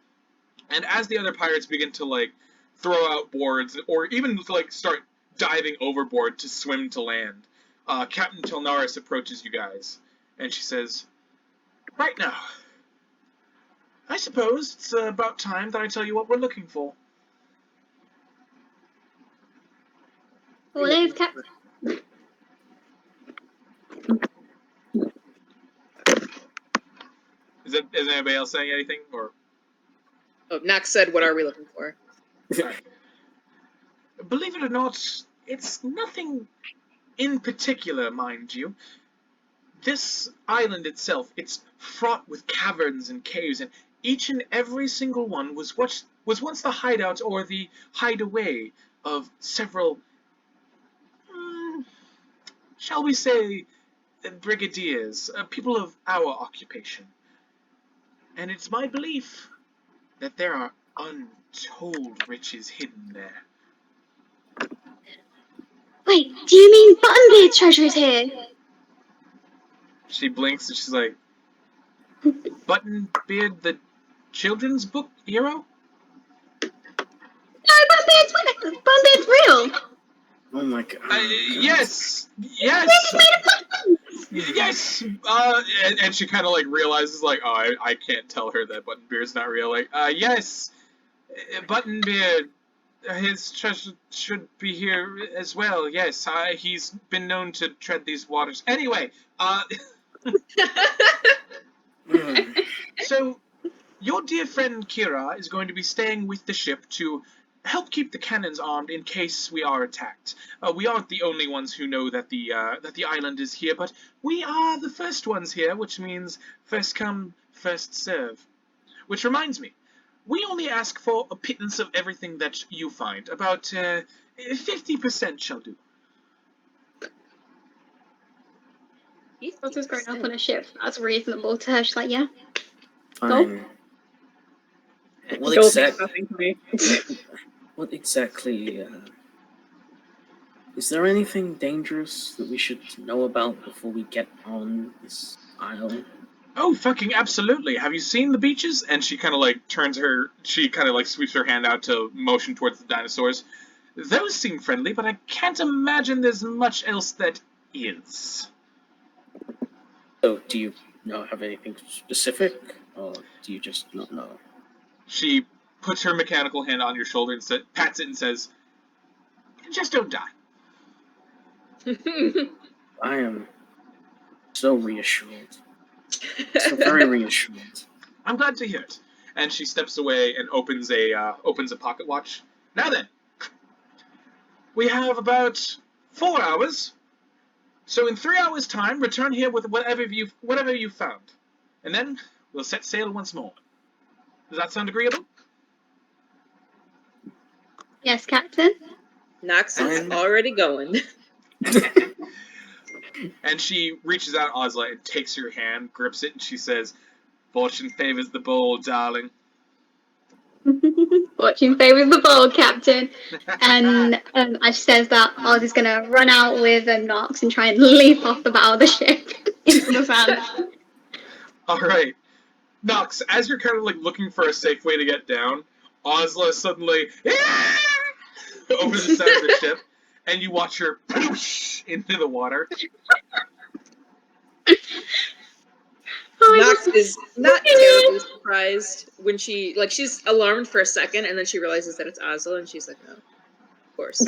And as the other pirates begin to like throw out boards, or even to like start diving overboard to swim to land, Captain Telnaris approaches you guys, and she says, "Right now, I suppose it's about time that I tell you what we're looking for." Well, there's Captain. Is anybody else saying anything, or? Oh, Nox said, "What are we looking for?" Right. Believe it or not, it's nothing in particular, mind you. This island itself, it's fraught with caverns and caves, and each and every single one was once the hideout or the hideaway of several, shall we say, brigadiers, people of our occupation. And it's my belief that there are untold riches hidden there. Wait, do you mean Buttonbeard's treasure is here? She blinks and she's like, Buttonbeard, the children's book hero? No, Buttonbeard's real. Oh my god. Yes! Yes! And she kind of like realizes, like, oh, I can't tell her that Buttonbeard's not real. Like, yes! Buttonbeard, his treasure should be here as well. Yes, he's been known to tread these waters. Anyway, so, your dear friend Kira is going to be staying with the ship to help keep the cannons armed in case we are attacked. We aren't the only ones who know that the island is here, but we are the first ones here, which means first come, first serve. Which reminds me, we only ask for a pittance of everything that you find. About 50% shall do. What's just growing up on a ship? That's reasonable to her. She's like, yeah. Fine. What exactly, is there anything dangerous that we should know about before we get on this isle? Oh, fucking absolutely. Have you seen the beaches? And she kind of like sweeps her hand out to motion towards the dinosaurs. Those seem friendly, but I can't imagine there's much else that is. So, do you have anything specific, or do you just not know? She puts her mechanical hand on your shoulder and pats it and says, "Just don't die." I am so reassured. So very reassured. I'm glad to hear it. And she steps away and opens a pocket watch. Now then, we have about 4 hours. So in 3 hours' time, return here with whatever you found, and then we'll set sail once more. Does that sound agreeable? Yes, Captain. Nox is already going. And she reaches out Ozla and takes your hand, grips it, and she says, "Fortune favors the bold, darling." Fortune favors the bold, Captain. And as she says that, Oz is going to run out with Nox and try and leap off the bow of the ship into the sand. Alright. Nox, as you're kind of like looking for a safe way to get down, Ozla suddenly over the side of the ship, and you watch her poosh into the water. Nox is not terribly surprised when she's alarmed for a second, and then she realizes that it's Ozla, and she's like, "No, of course."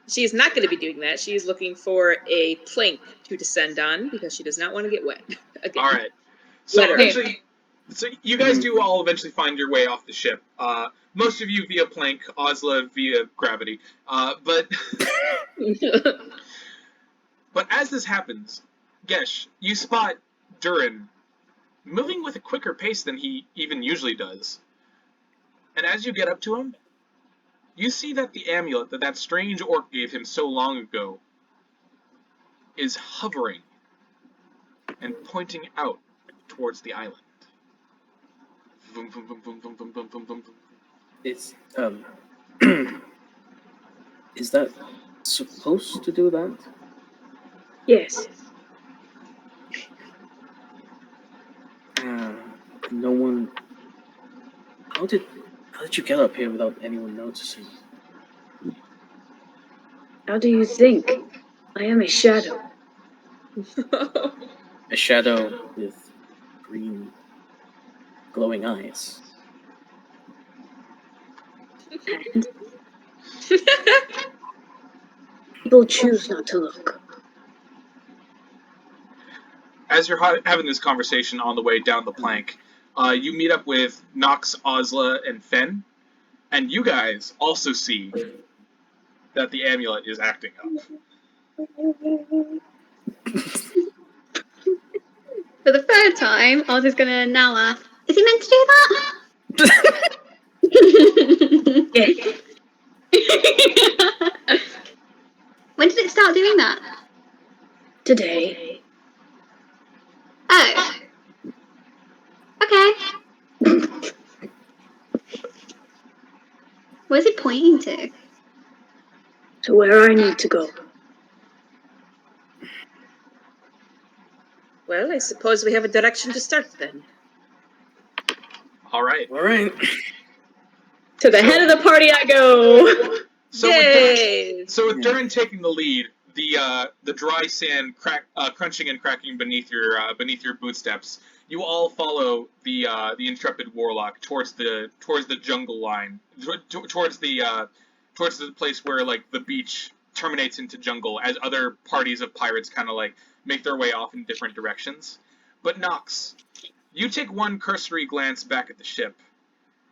She's not going to be doing that. She's looking for a plank to descend on because she does not want to get wet again. All right. So eventually, you guys do all eventually find your way off the ship. Most of you via plank, Ozla via gravity. But as this happens, Gesh, you spot Dhuur'in moving with a quicker pace than he even usually does. And as you get up to him, you see that the amulet that strange orc gave him so long ago is hovering and pointing out towards the island. Vroom, vroom, vroom, vroom, vroom, vroom, vroom, vroom, vroom. It's, is that supposed to do that? Yes. No one... How did you get up here without anyone noticing? How do you think? I am a shadow. A shadow with green, glowing eyes. And people choose not to look. As you're having this conversation on the way down the plank, you meet up with Nox, Ozla, and Fenn, and you guys also see that the amulet is acting up. For the third time, Oz is gonna now ask, is he meant to do that? When did it start doing that? Today. Oh. Okay. Where's it pointing to? To where I need to go. Well, I suppose we have a direction to start then. All right. To the head of the party I go. So Yay! With Dhuur'in taking the lead, the dry sand crunching and cracking beneath your bootsteps, you all follow the intrepid Warlock towards the jungle line, towards the place where like the beach terminates into jungle, as other parties of pirates kind of like make their way off in different directions. But Nox, you take one cursory glance back at the ship,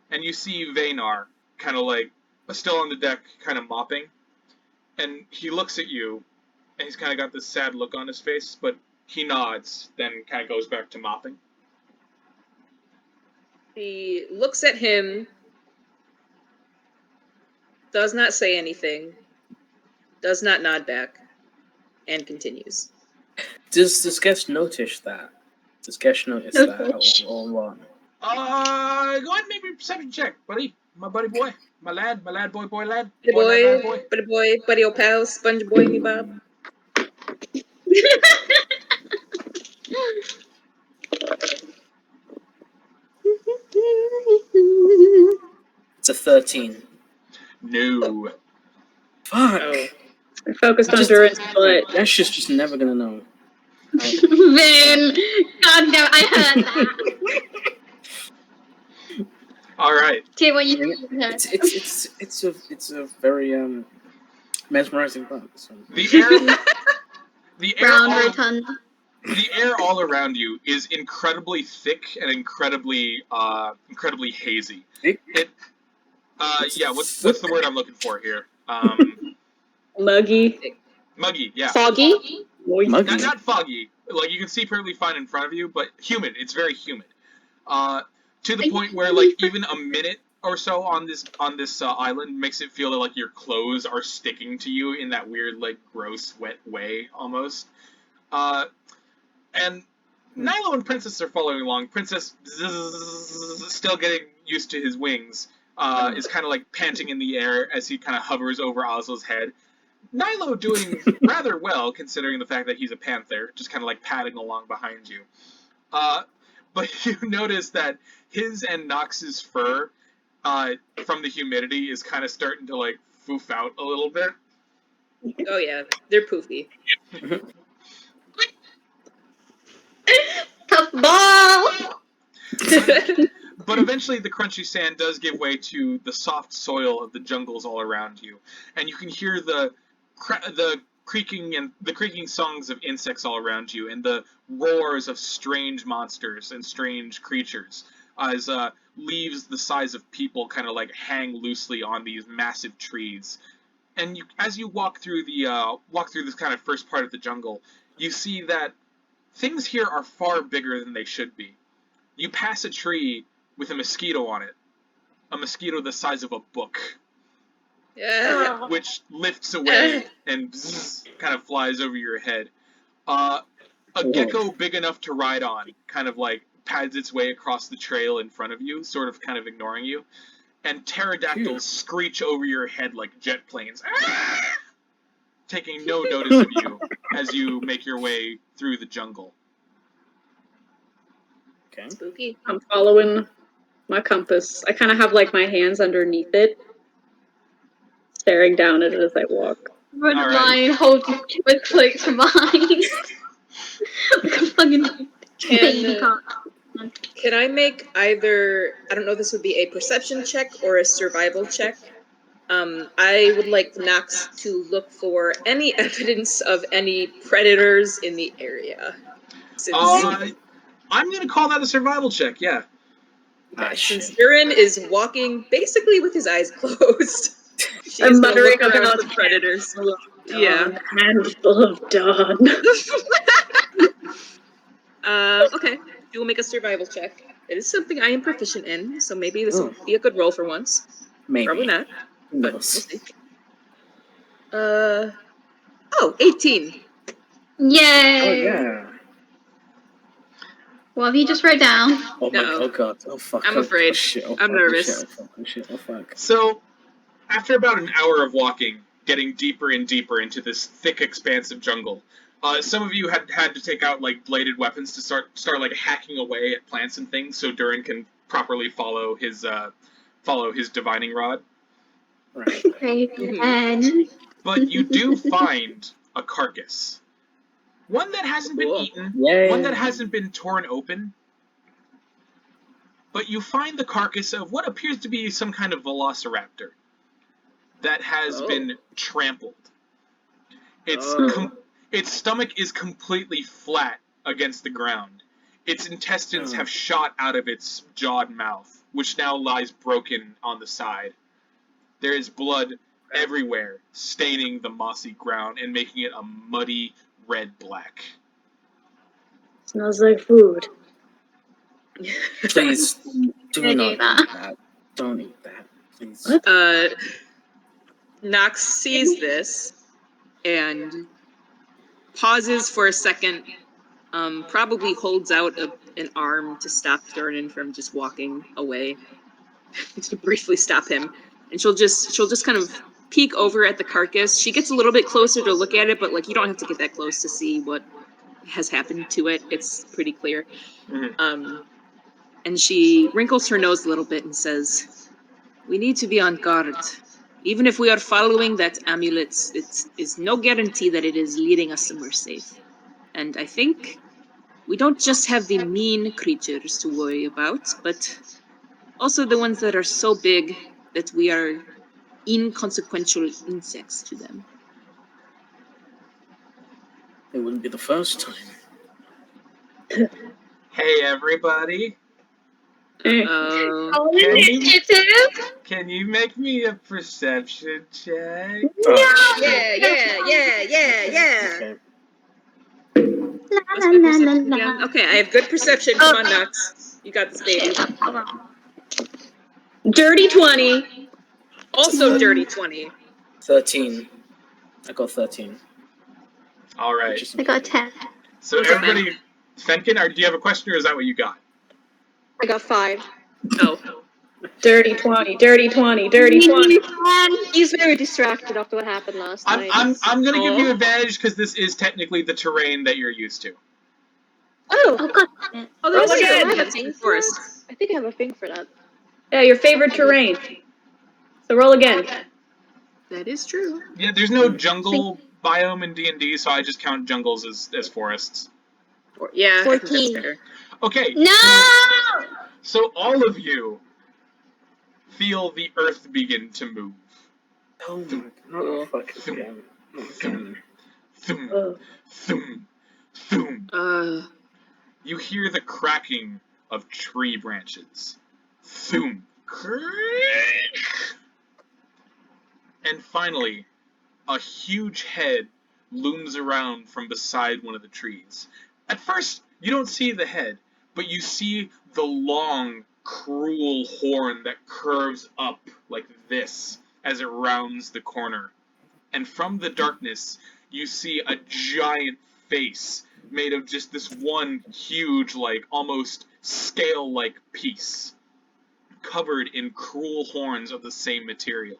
and you see Vaynar kind of like still on the deck, kind of mopping, and he looks at you, and he's kind of got this sad look on his face, but he nods, then kind of goes back to mopping. He looks at him, does not say anything, does not nod back, and continues. Does Gesh notice that? Does Gesh notice that or what? Go ahead and make me a perception check, buddy. My buddy boy. My lad, lad. Buddy boy, buddy old pal, sponge boy, me bob. It's a 13. No. Fuck! Oh. I focused on Dhuur'in's butt. Gesh is just never gonna know. Vinn! God damn, I heard that. All right. Do what you heard. It's a very mesmerizing book. So. The air all around you is incredibly thick and incredibly hazy. What's the word I'm looking for here? Muggy. Muggy, yeah. Foggy? Muggy. Not foggy. Like you can see perfectly fine in front of you, but humid. It's very humid. To the point where like even a minute or so on this island makes it feel like your clothes are sticking to you in that weird like gross wet way almost. And Nilo and Princess are following along. Princess still getting used to his wings. Is kind of like panting in the air as he kind of hovers over Ozla's head. Nilo doing rather well considering the fact that he's a panther, just kind of like padding along behind you. But you notice that his and Nox's fur from the humidity is kind of starting to like foof out a little bit. Oh yeah, they're poofy. Tough ball! But eventually the crunchy sand does give way to the soft soil of the jungles all around you, and you can hear the creaking songs of insects all around you, and the roars of strange monsters and strange creatures as leaves the size of people kind of like hang loosely on these massive trees. And as you walk through this kind of first part of the jungle, you see that things here are far bigger than they should be. You pass a tree with a mosquito on it, a mosquito the size of a book, Yeah. which lifts away and bzzz, kind of flies over your head. A gecko big enough to ride on kind of like pads its way across the trail in front of you, sort of kind of ignoring you. And pterodactyls screech over your head like jet planes, taking no notice of you as you make your way through the jungle. Okay. Spooky. I'm following my compass. I kind of have like my hands underneath it, staring down at it as I walk. Run All a right. line, holding with cloaks from behind. Like a fucking baby cock. Can I make either, I don't know if this would be a perception check or a survival check. I would like Nox to look for any evidence of any predators in the area. Since, I'm going to call that a survival check, yeah. since Dhuur'in is walking basically with his eyes closed. She's I'm gonna muttering look around about for predators. Yeah. Handful of dawn. Okay. You will make a survival check. It is something I am proficient in, so maybe this will be a good roll for once. Maybe. Probably not, Who but we'll knows? see. 18. Yay! Oh yeah. What have you just wrote down? Oh my Uh-oh. god. Oh fuck. I'm Oh, afraid. Oh, shit. Oh, I'm fuck. nervous. Oh shit. Oh shit. Oh fuck. So, after about an hour of walking, getting deeper and deeper into this thick expanse of jungle, some of you had to take out like bladed weapons to start like hacking away at plants and things, so Dhuur'in can properly follow his divining rod. Right. Raven. But you do find a carcass, one that hasn't been eaten, Yay. one that hasn't been torn open. But you find the carcass of what appears to be some kind of velociraptor that has been trampled. Its stomach is completely flat against the ground. Its intestines have shot out of its jawed mouth, which now lies broken on the side. There is blood everywhere, staining the mossy ground and making it a muddy red-black. Smells like food. Please do Don't not do eat that. that. Don't eat that. Please. What? Nox sees this and pauses for a second, probably holds out an arm to stop Dhuur'in from just walking away, to briefly stop him. And she'll just kind of peek over at the carcass. She gets a little bit closer to look at it, but like you don't have to get that close to see what has happened to it. It's pretty clear. Mm-hmm. And she wrinkles her nose a little bit and says, "We need to be on guard. Even if we are following that amulet, it is no guarantee that it is leading us somewhere safe. And I think we don't just have the mean creatures to worry about, but also the ones that are so big that we are inconsequential insects to them." It wouldn't be the first time. Hey, everybody. Oh, initiative! Can you make me a perception check? Yeah. Okay. What's my perception again? Okay, I have good perception. Come on, Nox. You got this, baby. Dirty 20. Also dirty 20. 13. I got 13. All right. I got 10. So everybody, Fenkin, do you have a question, or is that what you got? I got 5. Oh. Dirty 20. Dirty 20. Dirty 20. He's very distracted after what happened last night. I'm gonna give you advantage because this is technically the terrain that you're used to. Oh, God. Oh, roll that's again. good. I have a That's thing the for forest. that? I think I have a thing for that. Yeah, your favorite terrain. So roll again. That is true. Yeah, there's no jungle biome in D&D, so I just count jungles as forests. Yeah, 14. I think that's fair. Okay. No! So all of you feel the earth begin to move. Oh my god. Fuck again. Thum, Ugh. thum, thum. You hear the cracking of tree branches. Thum. And finally, a huge head looms around from beside one of the trees. At first, you don't see the head, but you see the long, cruel horn that curves up like this as it rounds the corner. And from the darkness, you see a giant face made of just this one huge, like, almost scale-like piece, covered in cruel horns of the same material.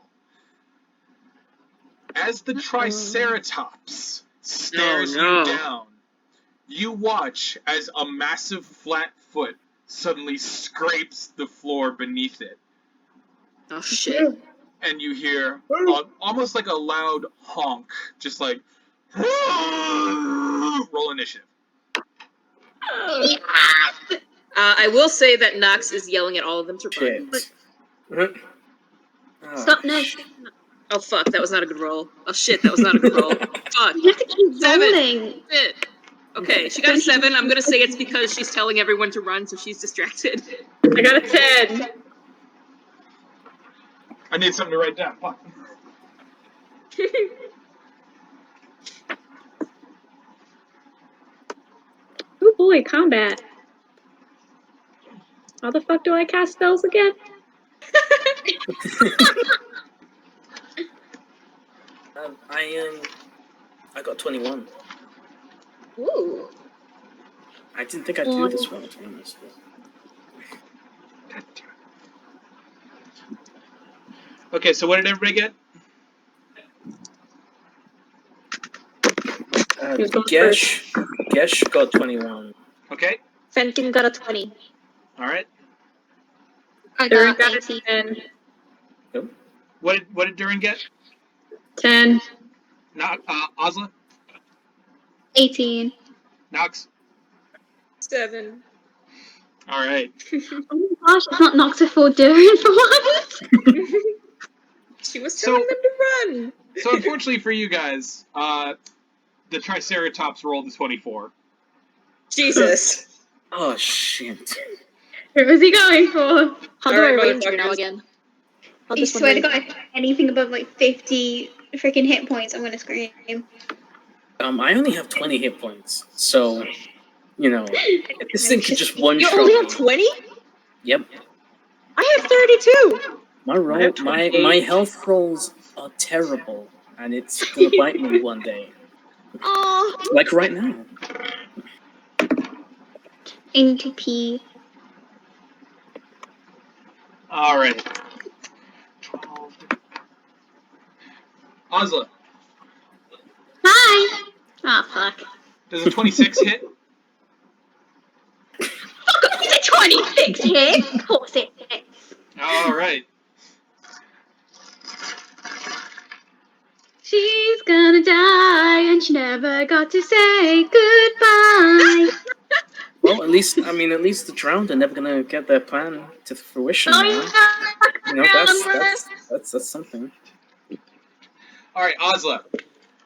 As the Triceratops stares you down, you watch as a massive flat foot suddenly scrapes the floor beneath it. Oh shit. And you hear almost like a loud honk, just like, roll initiative. I will say that Nox is yelling at all of them to run. Shit. Stop, no. Oh fuck, that was not a good roll. Oh shit, that was not a good roll. Fuck. You have to keep 7. rolling. Shit. Okay, she got a 7. I'm gonna say it's because she's telling everyone to run, so she's distracted. I got a 10. I need something to write down. Fuck. Oh boy, combat. How the fuck do I cast spells again? I got 21. Ooh. I didn't think I'd do this well, to be honest. Okay, so what did everybody get? Gesh got 21. Okay. Fenkin got a 20. Alright. I Dhuur'in got got a 18. 10. What did Dhuur'in get? 10. Ozla? 18. Nox? 7. Alright. Oh my gosh, it's not Nox before Dhuur'in for once. She was telling them to run. So unfortunately for you guys, the Triceratops rolled a 24. Jesus. Oh shit. What was he going for? How do I Alright, range her now motherfuckers. again? How I does one swear to range? God, if anything above like 50 freaking hit points, I'm gonna scream. I only have 20 hit points, so, you know, if this thing could just one You shot only me. have 20? Yep. I have 32. My health rolls are terrible, and it's gonna bite me one day. Aw. Like right now. Into P. Alright. 12. Ozla, Hi! Ah, fuck. does a 26 hit? It's a 26 hit! Of course it hits. Alright. She's gonna die, and she never got to say goodbye. Well, at least the drowned are never gonna get their plan to fruition. Oh, Now. You know, yeah. that's something. Alright, Ozla.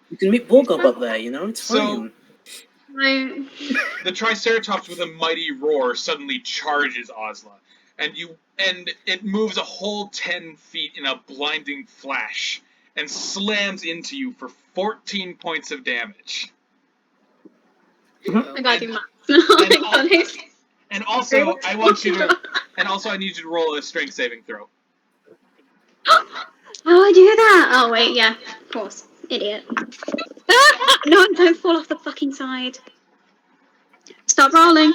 You can meet Borgob up there, you know, it's So- fine. The Triceratops with a mighty roar suddenly charges Ozla, and it moves a whole 10 feet in a blinding flash, and slams into you for 14 points of damage. I gotta do math. And also, I need you to roll a strength saving throw. Oh, I do that. Oh, wait, yeah. Of course. Idiot. No, don't fall off the fucking side. Stop rolling.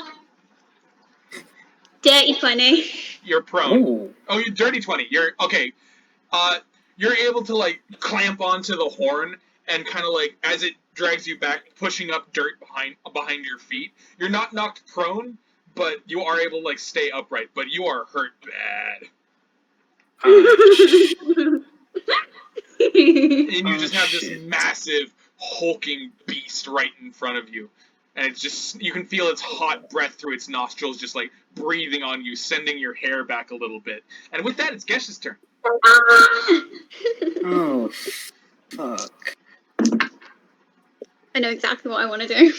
Dirty 20. You're prone. Ooh. Oh, you're dirty 20. You're okay. You're able to like clamp onto the horn and kind of like as it drags you back, pushing up dirt behind your feet. You're not knocked prone, but you are able to like stay upright. But you are hurt bad. And you just have this massive, hulking beast right in front of you. And it's just, you can feel its hot breath through its nostrils, just like breathing on you, sending your hair back a little bit. And with that, it's Gesh's turn. Oh, fuck. I know exactly what I want to do.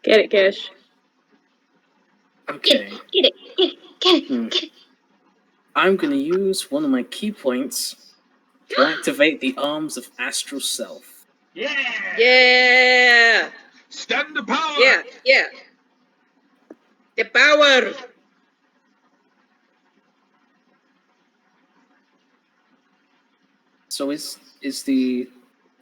Get it, Gesh. Okay. Get it. I'm going to use one of my key points to activate the arms of Astral Self. Yeah! Yeah! Stand the power! Yeah! The power! So is the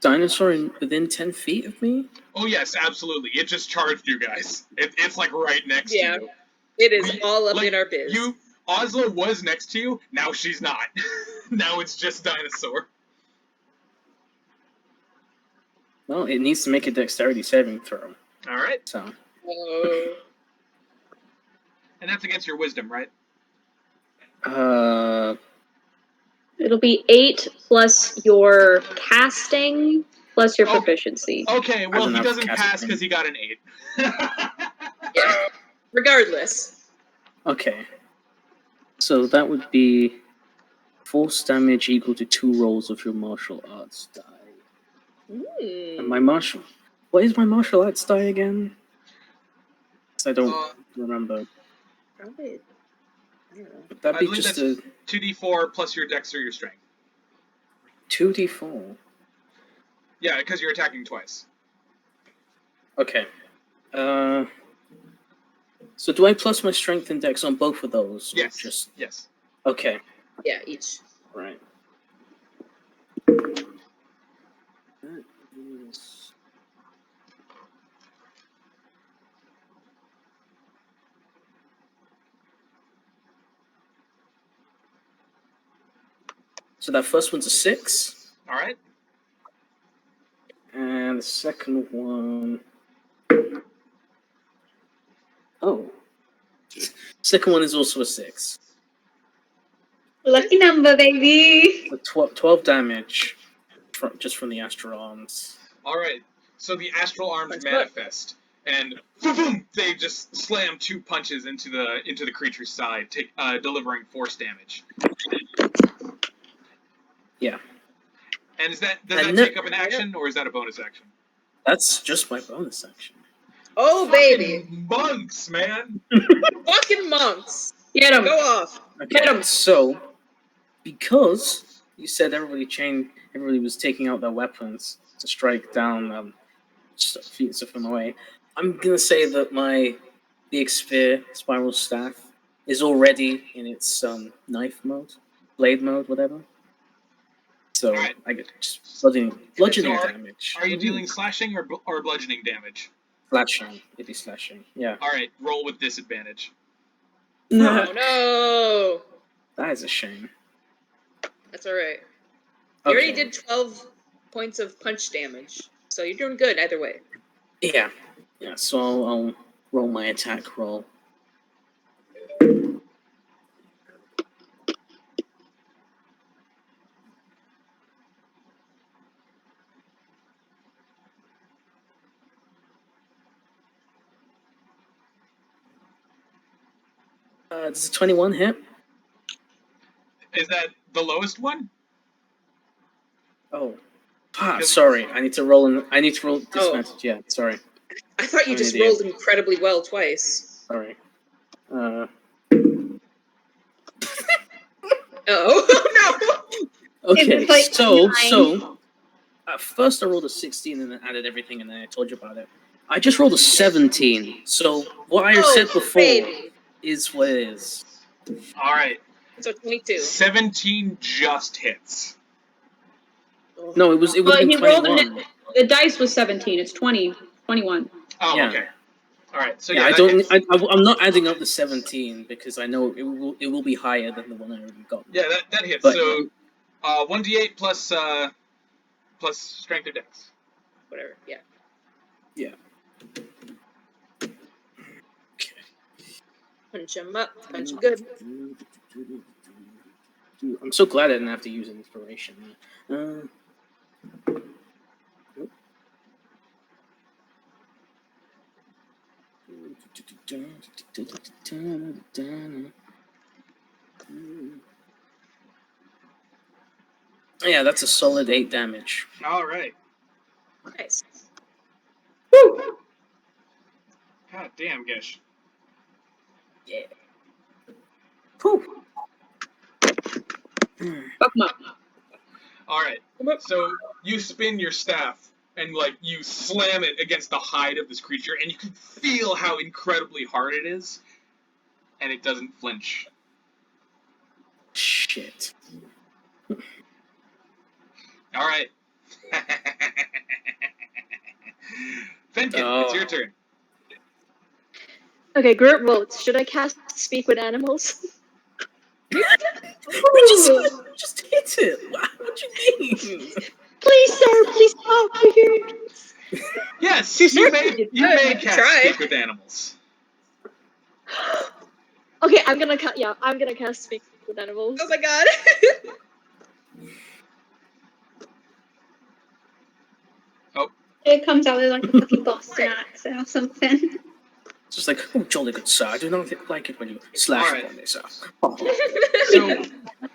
dinosaur within 10 feet of me? Oh yes, absolutely. It just charged you guys. It's like right next to you. It is all up in our biz. Ozla was next to you, now she's not. Now it's just dinosaur. Well, it needs to make a dexterity saving throw. Alright. So. And that's against your wisdom, right? It'll be 8 plus your casting plus your proficiency. Okay, well he doesn't pass because he got an 8. Yeah. Regardless. Okay. So that would be force damage equal to 2 rolls of your martial arts die. And my martial... What is my martial arts die again? I don't remember. Probably... I don't know. Would that be just a... 2d4 plus your dex or your strength. 2d4? Yeah, because you're attacking twice. Okay. So do I plus my strength and dex on both of those? Yes. Yes. Okay. Yeah, each. Right. So that first one's a 6. Alright. And the second one... Oh. Second one is also a 6. Lucky number, baby. So 12 damage just from the astral arms. Alright. So the astral arms manifest. And boom, they just slam 2 punches into the creature's side, delivering force damage. Yeah. And does that take up an action, or is that a bonus action? That's just my bonus action. Oh, baby! Monks, man! Fucking monks! Get him! Go off! Okay, Get him! So, because you said everybody was taking out their weapons to strike down stuff from away, I'm gonna say that my big spear, spiral staff, is already in its knife mode, blade mode, whatever. So I get just bludgeoning damage. Are you dealing slashing or bludgeoning damage? Slashing. It'd be slashing. Yeah. Alright, roll with disadvantage. No. Oh, no! That is a shame. That's alright. You already did 12 points of punch damage, so you're doing good either way. Yeah. Yeah, so I'll roll my attack roll. Does a 21 hit? Is that the lowest one? Oh. Sorry. I need to roll disadvantage. Yeah, sorry. I thought you just rolled incredibly well twice. Sorry. Oh no! Okay, so at first I rolled a 16 and then added everything and then I told you about it. I just rolled a 17. So what I said before is what it is. Alright. So 22. 17 just hits. No, it would have been 21. The dice was 17. It's 21. Oh, yeah. Okay. Alright, so I'm not adding up the 17 because I know it will be higher than the one I already got. Yeah, that hits. But, so 1d8 plus strength or dex. Whatever, yeah. Yeah. Okay. Punch him up, punch him good. I'm so glad I didn't have to use an inspiration. Yeah, that's a solid 8 damage. All right. Nice. Woo! God damn, Gesh. Yeah. Whew. Fuck 'em up. All right. So you spin your staff and like you slam it against the hide of this creature, and you can feel how incredibly hard it is, and it doesn't flinch. Shit. All right. Fenkin, it's your turn. Okay, group votes. Should I cast Speak with Animals? We just hit it. What you mean? Please, sir, please stop. I hear it. Yes, She's you certainly may cast try. Speak with Animals. Okay, I'm gonna cast Speak with Animals. Oh my god. It comes out with like a fucking Boston accent or something. It's just like, oh, jolly good sir. I do not like it when you slash Alright. upon me, sir.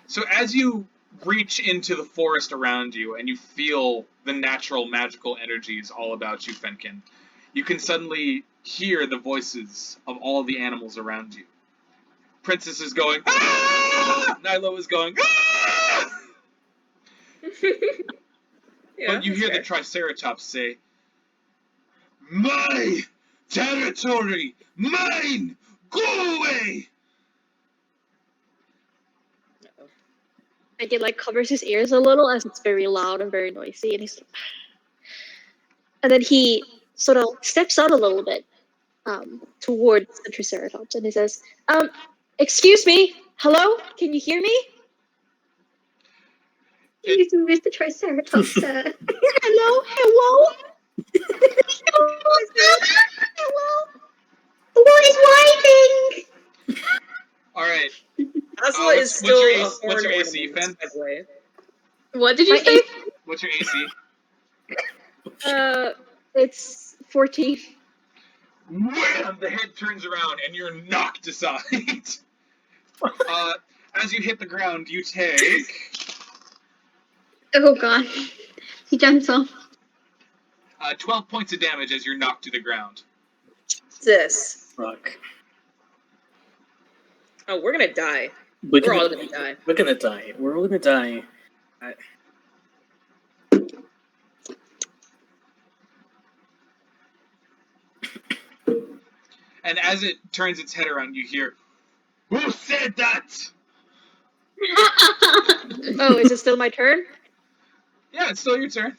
So as you reach into the forest around you and you feel the natural magical energies all about you, Fenkin, you can suddenly hear the voices of all the animals around you. Princess is going, ah! Nilo is going, ah! Yeah, But you hear the Triceratops say, my territory, mine, go away! And it like covers his ears a little as it's very loud and very noisy, and he's and then he sort of steps out a little bit towards the Triceratops, and he says, excuse me, hello, can you hear me? Excuse me, Mr. Triceratops, sir. Hello? Hello? What is writing? Alright. Ozla is still a horn what's your AC, ornament, Fen? by the way. What did you My say? What's your AC? It's 14. Wham! The head turns around and you're knocked aside. As you hit the ground, you take... Oh god. He jumps off. 12 points of damage as you're knocked to the ground. This. Fuck. Oh, we're gonna die. We're all gonna die. We're gonna die. We're all gonna die. And as it turns its head around, you hear, who said that? Oh, is it still my turn? Yeah, it's still your turn.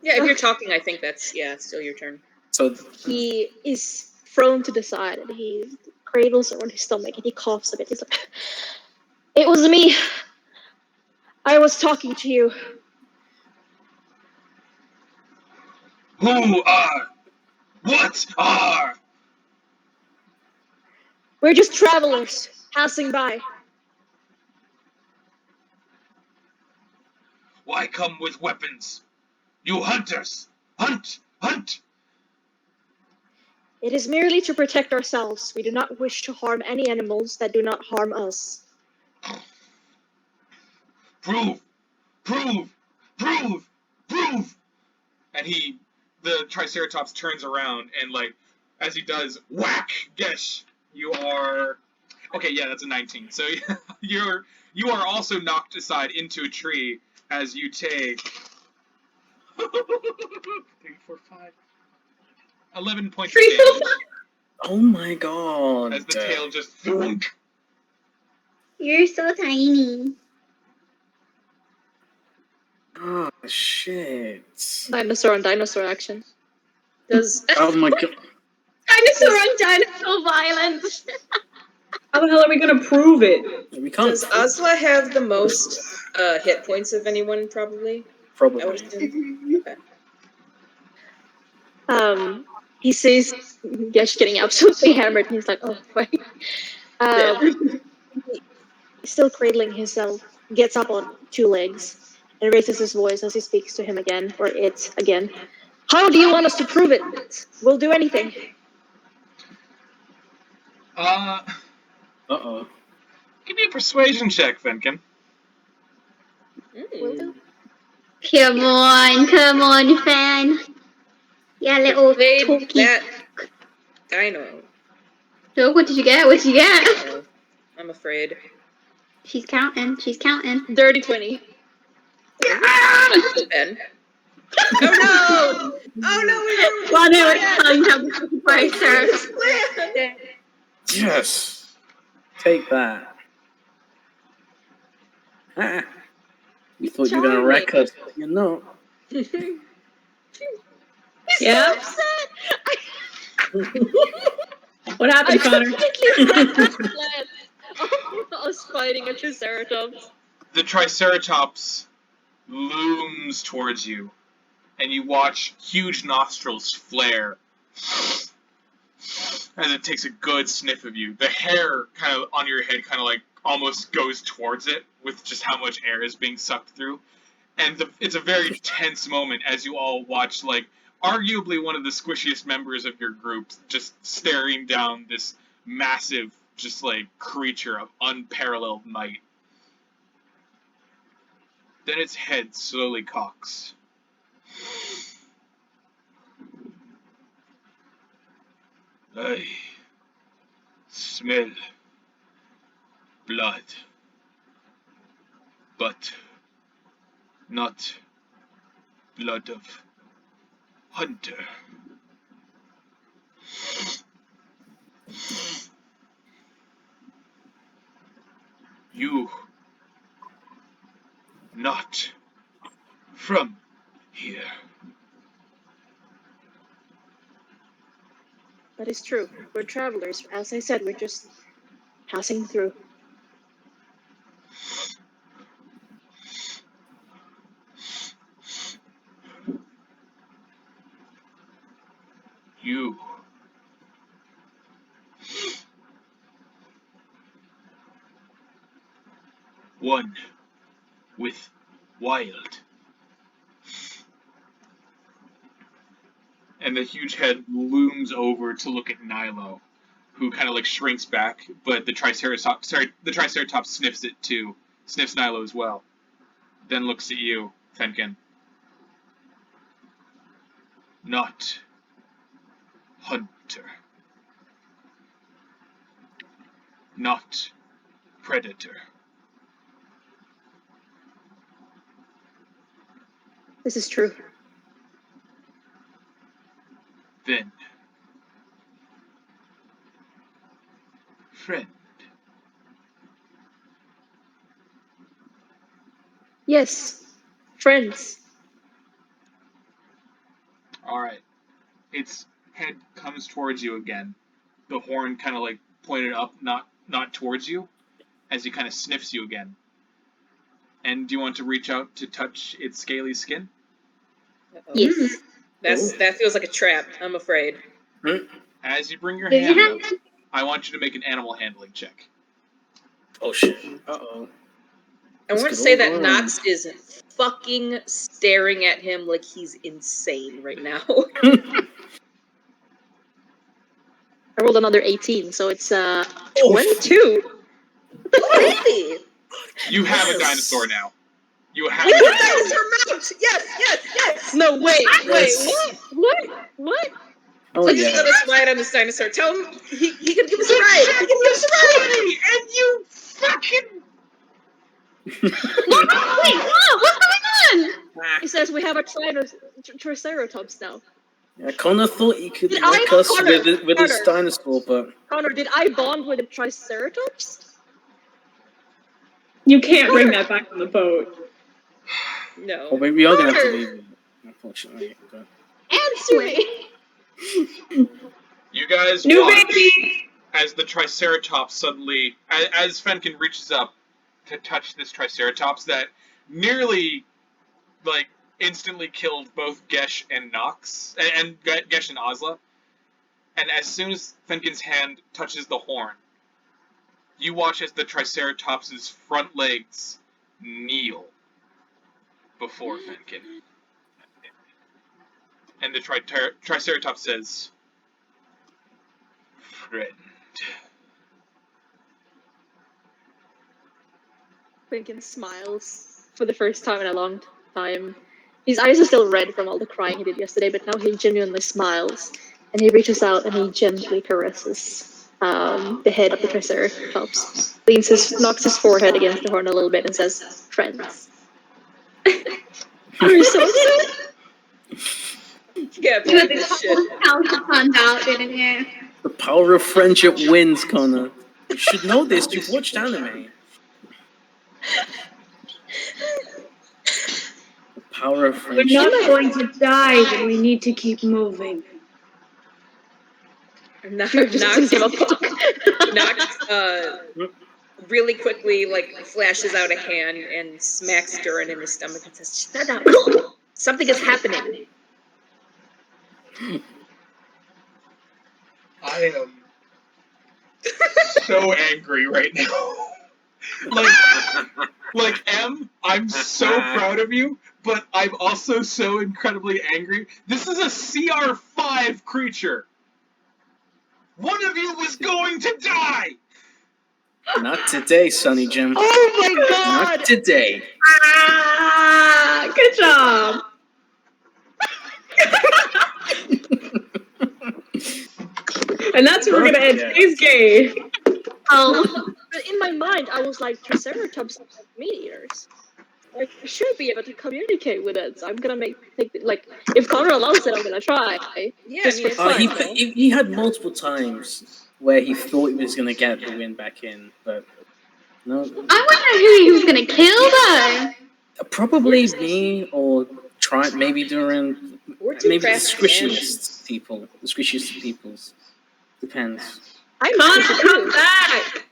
Yeah, if you're talking, I think that's, still your turn. So He is thrown to the side, and he cradles around his stomach, and he coughs a bit. He's like, it was me. I was talking to you. Who are? What are? We're just travelers passing by. Why come with weapons? You hunters! Hunt! Hunt! It is merely to protect ourselves. We do not wish to harm any animals that do not harm us. Prove! Prove! Prove! Prove! And the Triceratops turns around and, like, as he does, whack! Gesh! You are... Okay, yeah, that's a 19. So you are also knocked aside into a tree as you take... 3, 4, 5... 11 points of damage. oh my god. As the tail just thunk. You're so tiny. Oh shit. Dinosaur on dinosaur action. Does Oh my god. Dinosaur on dinosaur violence. How the hell are we gonna prove it? We can't. Does Ozla have the most hit points of anyone? Probably. I would Probably. assume. Okay. He sees Gesh getting absolutely hammered, and he's like, oh, wait. He still cradling himself, gets up on 2 legs and raises his voice as he speaks to him again, or it again. How do you want us to prove it? We'll do anything. Uh-oh. Give me a persuasion check, Fenkin. Will do. Come on, fan. Yeah, little talky. That I know. So, what did you get? What did you get? Oh, I'm afraid. She's counting. Dirty 20. Ben. Oh no! Oh no! We ruined Well, no, the it's time to have the plan. Yes! Take that. Ah. We thought you were gonna wreck us. You're not. Yeah. What happened, Connor? Us fighting a Triceratops. The Triceratops looms towards you, and you watch huge nostrils flare as it takes a good sniff of you. The hair kind of on your head kind of like almost goes towards it with just how much air is being sucked through. And it's a very tense moment as you all watch, like, arguably one of the squishiest members of your group just staring down this massive, just like, creature of unparalleled might. Then its head slowly cocks. I smell blood, but not blood of hunter. You not from here. That is true. We're travelers. As I said, we're just passing through. You one with wild. And the huge head looms over to look at Nilo, who kind of like shrinks back, but the Triceratops sniffs it too, sniffs Nilo as well. Then looks at you, Fenkin. Not hunter. Not predator. This is true. Then friend. Yes, friends. Alright. Its head comes towards you again. The horn kind of like pointed up, not towards you, as he kind of sniffs you again. And do you want to reach out to touch its scaly skin? Uh-oh. Yes. That feels like a trap. I'm afraid. As you bring your hand up, I want you to make an animal handling check. Oh shit. Uh-oh. I want to say that Nox is fucking staring at him like he's insane right now. I rolled another 18, so it's 22. Really? You have a dinosaur now. You have We a have a dinosaur. dinosaur mount! Yes! No, wait, Yes. what? Oh So just yeah. let us ride on this dinosaur. Tell him he can give us a ride. He can give us a ride. And you fucking... Wait, what's going on? He says we have a Triceratops now. Yeah, Connor thought he could Did wreck I- us Connor, with his Connor. dinosaur, but Connor, did I bond with a Triceratops? You can't bring that back on the boat. No. well, we are gonna have to Connor. leave it, unfortunately. But... Answer me! You guys New watch baby! as the Triceratops suddenly, as Fenkin reaches up to touch this Triceratops that nearly, like, instantly killed both Gesh and Nox, and Gesh and Ozla. And as soon as Fenkin's hand touches the horn, you watch as the Triceratops' front legs kneel before Fenkin. And the Triceratops says, "Friend." Fenkin smiles for the first time in a long time. His eyes are still red from all the crying he did yesterday, but now he genuinely smiles. And he reaches out and he gently caresses the head of the Triceratops. Knocks his forehead against the horn a little bit and says, "Friends." You're so excited. Yeah, believe this shit. How you found out, didn't you? The power of friendship wins, Connor. You should know this. You've watched anime. The power of We're friendship. not going to die, but we need to keep moving. Nox Doesn't give a fuck. really quickly flashes out a hand and smacks Dhuur'in in the stomach and says, "Shut up! Something is happening." I am so angry right now. M, I'm so proud of you, but I'm also so incredibly angry. This is a CR5 creature. One of you was going to die! Not today, Sonny Jim. Oh my god! Not today. Ah, good job. And that's where we're gonna end today's game. But in my mind, I was like, Triceratops are like meat eaters. Like, I should be able to communicate with it. So I'm gonna if Connor allows it, I'm gonna try. Yeah, Just for fun. He had multiple times where he thought he was gonna get the win back in, but no. I wonder who he was gonna kill though. Probably me or maybe Dhuur'in. Maybe the crafty, squishiest people. The squishiest peoples. Depends. Connor, come back!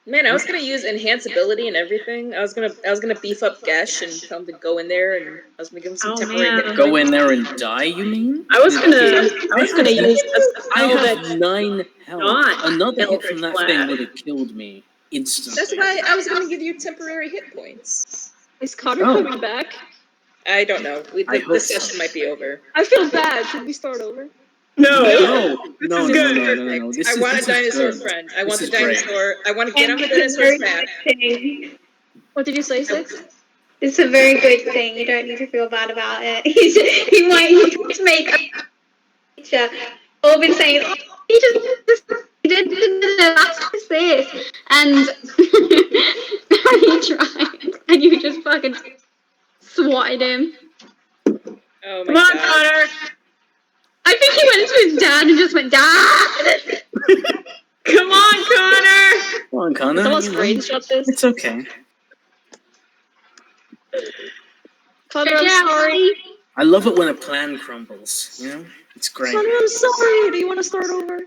Man, I was gonna use enhanceability and everything. I was gonna beef up Gesh and tell him to go in there, and I was gonna give him some temporary hit points. Go in there and die, you mean? I was gonna use a I spell have that's 9 health. not Another hit from Eldritch that Blast. thing would have killed me instantly. That's why I was gonna give you temporary hit points. Is Connor coming back? I don't know. This session might be over. I feel bad. Should we start over? No. I want a dinosaur friend. I want the dinosaur. I want to get on the dinosaur's back. What did you say, Six? It's a very good thing. You don't need to feel bad about it. He might make a picture. All been saying, "Oh, he did this," and he tried, and you just fucking swatted him. Oh my Come on, god. Connor! I think he went to his dad and just went, "Dad!" Come on, Connor! Come on, Connor. Someone screenshot this. It's okay. Connor, I'm sorry. I love it when a plan crumbles. You know, it's great. Connor, I'm sorry. Do you want to start over?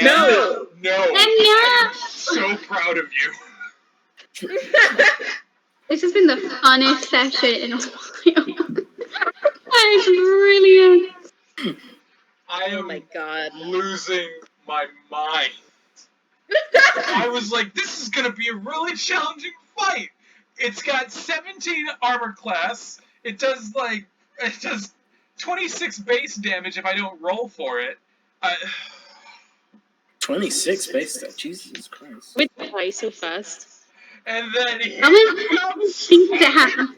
No! yeah. I'm so proud of you. This has been the funnest session in a while. It's brilliant. I am Oh my god. losing my mind. I was like, this is gonna be a really challenging fight. It's got 17 armor class. It does 26 base damage if I don't roll for it. 26 base damage. Jesus Christ. With die so fast. And then How many things does it have?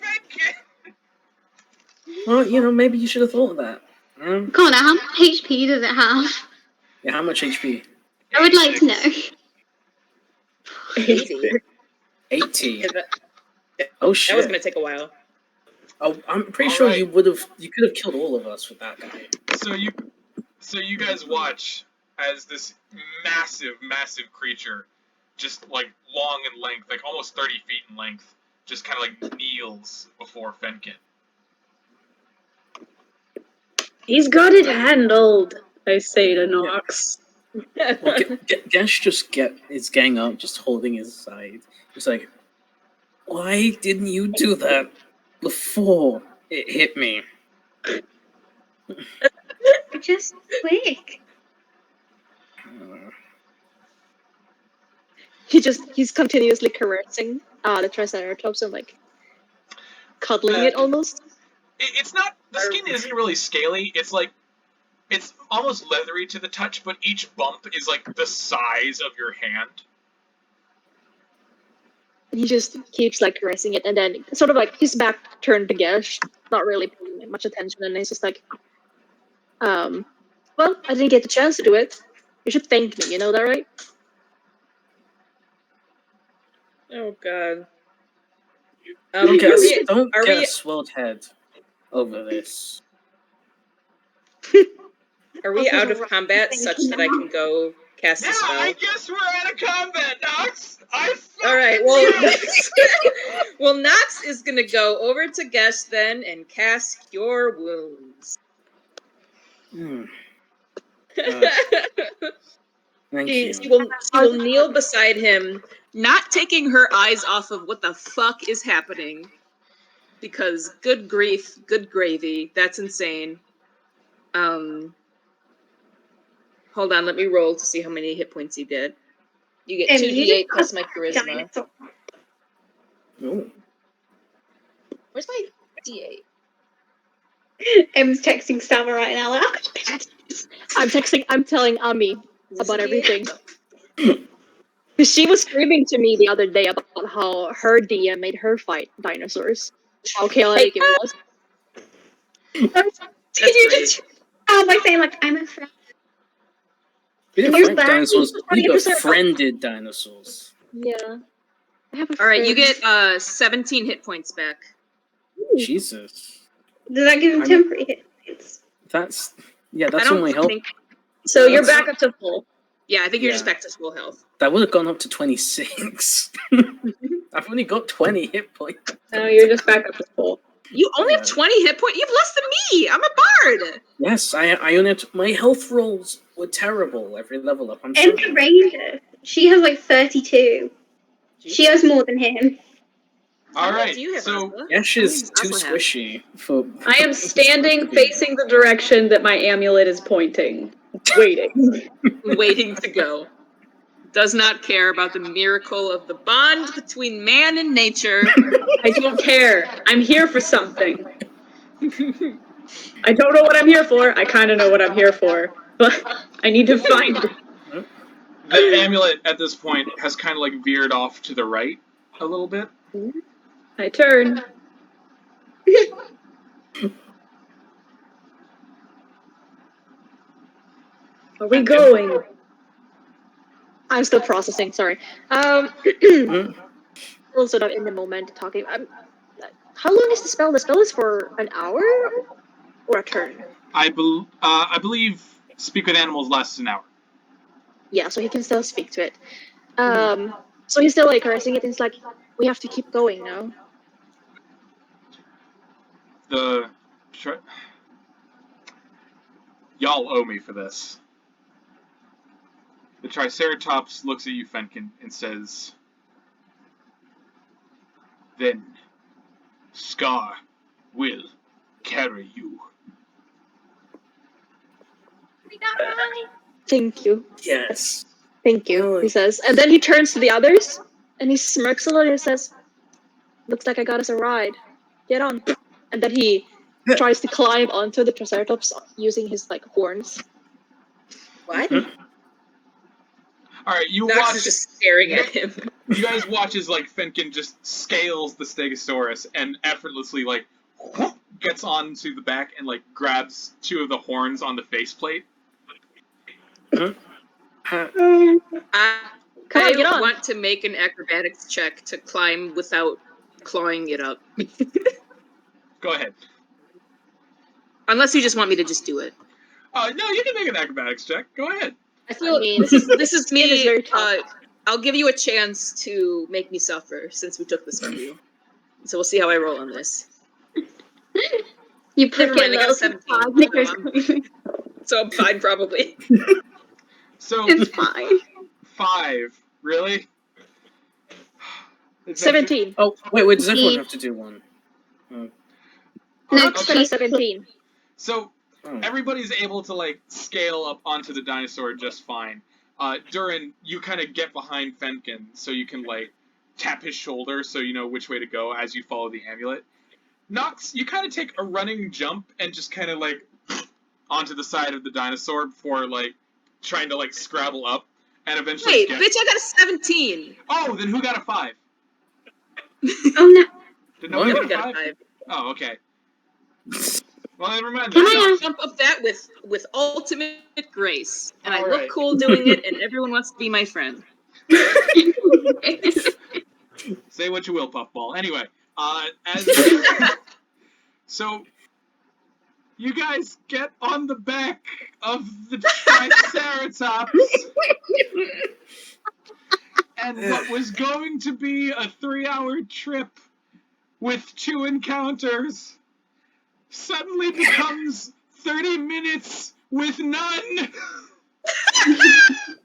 Well, you know, maybe you should have thought of that. Connor, how much HP does it have? Yeah, how much HP? I would like to know. 80. 80. Oh That was shit. gonna take a while. Oh, I'm pretty sure you could have killed all of us with that guy. So you guys watch as this massive creature, just long in length, almost 30 feet in length, just kind of kneels before Fenkin. He's got it handled, I say to Nox. Well, Gesh is gang up, just holding his side. He's like, why didn't you do that before it hit me? Just quick. he's continuously caressing the Triceratops and like cuddling it almost. It's not, the skin isn't really scaly. It's like, it's almost leathery to the touch, but each bump is like the size of your hand. He just keeps like caressing it, and then sort of like his back turned to Gesh, not really paying much attention, and he's just like, well, I didn't get the chance to do it. You should thank me, you know that, right? Oh god. Don't get are a we swelled head over this. are we out of combat such that I can go cast a spell? I guess we're out of combat, Nox! Alright, well, well, Nox is gonna go over to Gesh then and cast Cure Wounds. Thank you. She will kneel beside him, not taking her eyes off of what the fuck is happening. Because good grief, good gravy, that's insane. Hold on, let me roll to see how many hit points he did. You get 2d8 plus my charisma. Ooh. Where's my d8? Em's texting Summer right now. Like, I'm telling Ami about everything. Because she was screaming to me the other day about how her DM made her fight dinosaurs. How chaotic it was. Did you just by saying like I'm a friend? We didn't fight dinosaurs. We befriended dinosaurs. Yeah. Alright, you get 17 hit points back. Ooh. Jesus. Does that give him temporary hit points? That's only help. So you're back up to full. Yeah, I think you're just back to full health. That would have gone up to 26. I've only got 20 hit points. No, you're just back up to full. You only have 20 hit points? You have less than me! I'm a bard! Yes, I only have my health rolls were terrible every level up. I'm And the ranger. She has like 32. She has more than him. Alright, so... Gesh is too squishy for... I am standing facing the direction that my amulet is pointing. Waiting. Waiting to go. Does not care about the miracle of the bond between man and nature. I don't care. I'm here for something. I don't know what I'm here for. I kind of know what I'm here for. But I need to find it. The amulet at this point has kind of like veered off to the right a little bit. I turn. Are we going? I'm still processing, sorry. Still sort of in the moment talking. How long is the spell? The spell is for an hour or a turn? I believe Speak with Animals lasts an hour. Yeah, so he can still speak to it. So he's still like caressing it, and it's like, we have to keep going now. Y'all owe me for this. The Triceratops looks at you, Fenkin, and says, "Then Scar will carry you." Thank you. Yes. Thank you, he says. And then he turns to the others, and he smirks a little and says, "Looks like I got us a ride. Get on." And then he tries to climb onto the Triceratops using his, like, horns. What? Alright, you Nox watch... is just staring at him. You guys watch as, like, Fenkin just scales the Stegosaurus and effortlessly, like, gets onto the back and, like, grabs two of the horns on the faceplate. I want to make an acrobatics check to climb without clawing it up. Go ahead. Unless you just want me to just do it. No, you can make an acrobatics check. Go ahead. I mean, this is me. It is very tough. I'll give you a chance to make me suffer since we took this from you. So we'll see how I roll on this. You Never mind, I got a 17. So I'm fine, probably. So It's fine. 5, really? 17. Oh, wait, does everyone have to do one? No, Okay, 17. So everybody's able to, like, scale up onto the dinosaur just fine. Dhuur'in, you kind of get behind Fenkin so you can, like, tap his shoulder so you know which way to go as you follow the amulet. Nox, you kind of take a running jump and just kind of, like, onto the side of the dinosaur before, like, trying to, like, scrabble up and eventually Wait, bitch, I got a 17! Oh, then who got a 5? Oh no. Did nobody No one get a got 5? a 5. Oh, okay. Well, never mind. Can Then. I Jump up that with ultimate grace. And I All look right. cool doing it, and everyone wants to be my friend. Say what you will, Puffball. Anyway, so you guys get on the back of the Triceratops, and what was going to be a 3-hour trip with 2 encounters suddenly becomes 30 minutes with none.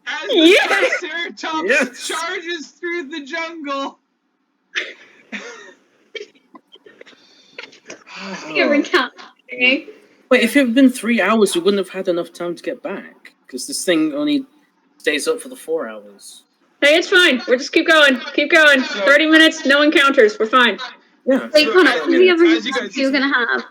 As the Triceratops charges through the jungle. You're encountering. Wait, if it had been 3 hours, we wouldn't have had enough time to get back. Because this thing only stays up for the 4 hours. Hey, it's fine. We'll just keep going. Keep going. 30 minutes, no encounters. We're fine. Yeah. Wait, Connor, how many other as you encounters guys- you're gonna have?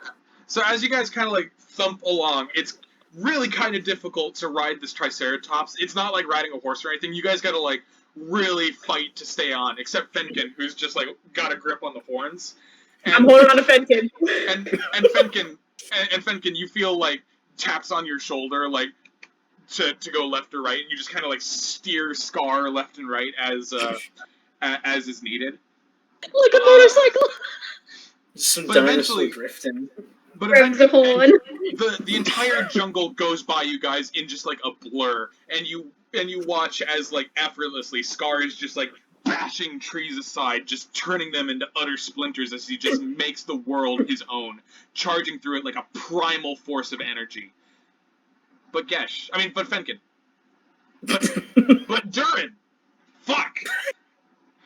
So as you guys kind of like thump along, it's really kind of difficult to ride this Triceratops. It's not like riding a horse or anything. You guys gotta like really fight to stay on, except Fenkin, who's just like got a grip on the horns. And, I'm holding on to Fenkin. and Fenkin, you feel like taps on your shoulder, like to go left or right, and you just kind of like steer Scar left and right as is needed. Like a motorcycle. Some But dinosaur eventually- drifting. But Grab the horn. the entire jungle goes by you guys in just like a blur, and you watch as like effortlessly Scar is just like bashing trees aside, just turning them into utter splinters as he just makes the world his own, charging through it like a primal force of energy. But Fenkin. But Dhuur'in! Fuck!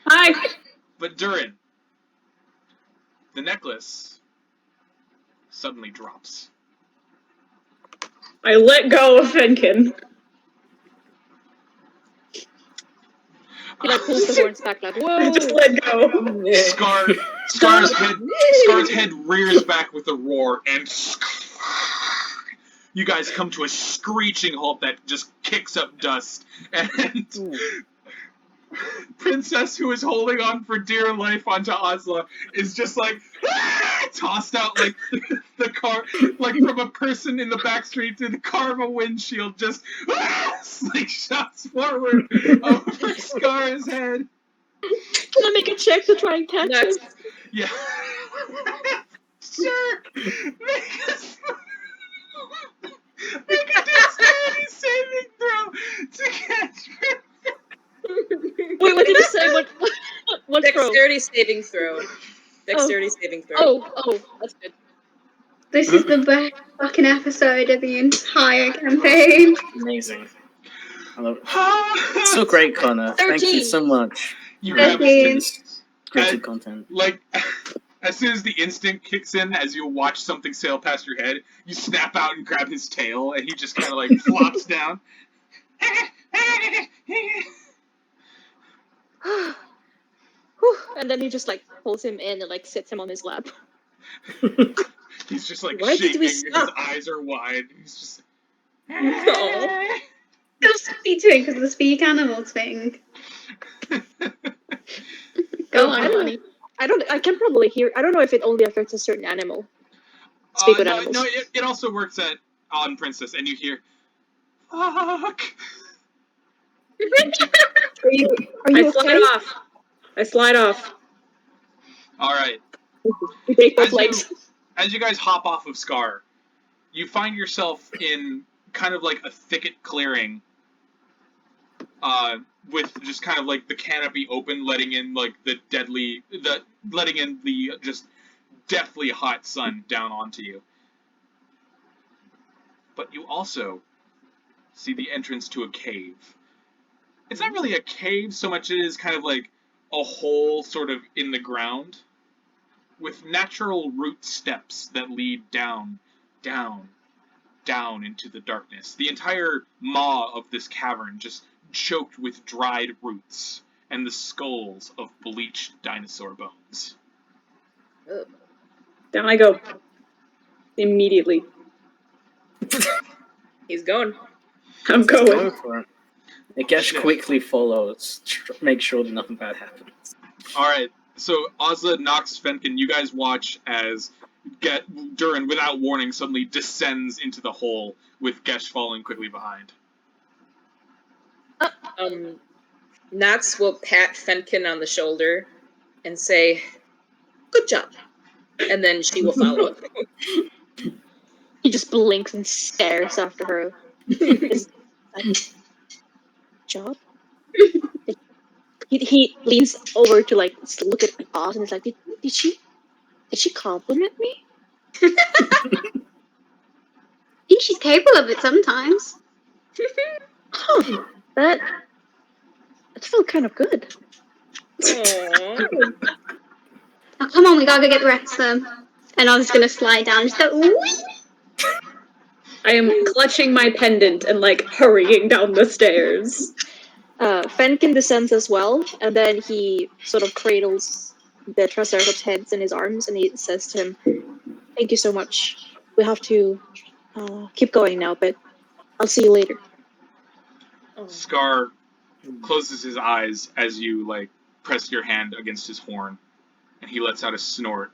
Hi. But Dhuur'in. The necklace suddenly drops. I let go of Fenkin. He like pulls the horns back like, whoa! I just let go. Scar's head rears back with a roar, and you guys come to a screeching halt that just kicks up dust, and Princess, who is holding on for dear life onto Ozla, is just like tossed out like the car, like from a person in the backstreet through the car of a windshield, just slingshots forward over Scar's head. Can I make a check to try and catch him? Yeah. Sure. Make a dexterity saving throw to catch him. Wait, what did you say? What throw? Dexterity saving throw. Dexterity saving throw. Oh, that's good. This is the best fucking episode of the entire campaign. Amazing. I love it. So great, Connor. Thank you 13. so much. You for have this creative content. like as soon as the instinct kicks in, as you watch something sail past your head, you snap out and grab his tail, and he just kind of like flops down. And then he just like pulls him in and like sits him on his lap. He's just like Why did shaking, we his stop? eyes are wide. He's just. Still speak to it because of the speak animal thing. Go on, honey. I can probably hear. I don't know if it only affects a certain animal. Speak with animals. No, it also works on Princess, and you hear, "Fuck." Are you I okay? slide off. I slide off. All right. We break both legs. As you guys hop off of Scar, you find yourself in kind of like a thicket clearing, with just kind of like the canopy open, letting in like the just deathly hot sun down onto you. But you also see the entrance to a cave. It's not really a cave so much it is kind of like a hole sort of in the ground with natural root steps that lead down into the darkness. The entire maw of this cavern just choked with dried roots and the skulls of bleached dinosaur bones. Down I go. Immediately. He's going. I'm going. Go for it. Gesh quickly follows, make sure that nothing bad happens. Alright, so Ozla, Nox, Fenkin, you guys watch as Dhuur'in, without warning, suddenly descends into the hole, with Gesh following quickly behind. Nox will pat Fenkin on the shoulder and say, "Good job," and then she will follow. He just blinks and stares after her. Job? He leans over to like look at Oz and is like, did she compliment me? I think she's capable of it sometimes. Huh, that felt kind of good. Aww. Oh, come on, we gotta go get the rest of them. And I was gonna slide down and just go, ooh. I am clutching my pendant and like hurrying down the stairs. Fenkin descends as well, and then he sort of cradles the Triceratops' heads in his arms, and he says to him, "Thank you so much. We have to keep going now, but I'll see you later." Scar closes his eyes as you, like, press your hand against his horn, and he lets out a snort.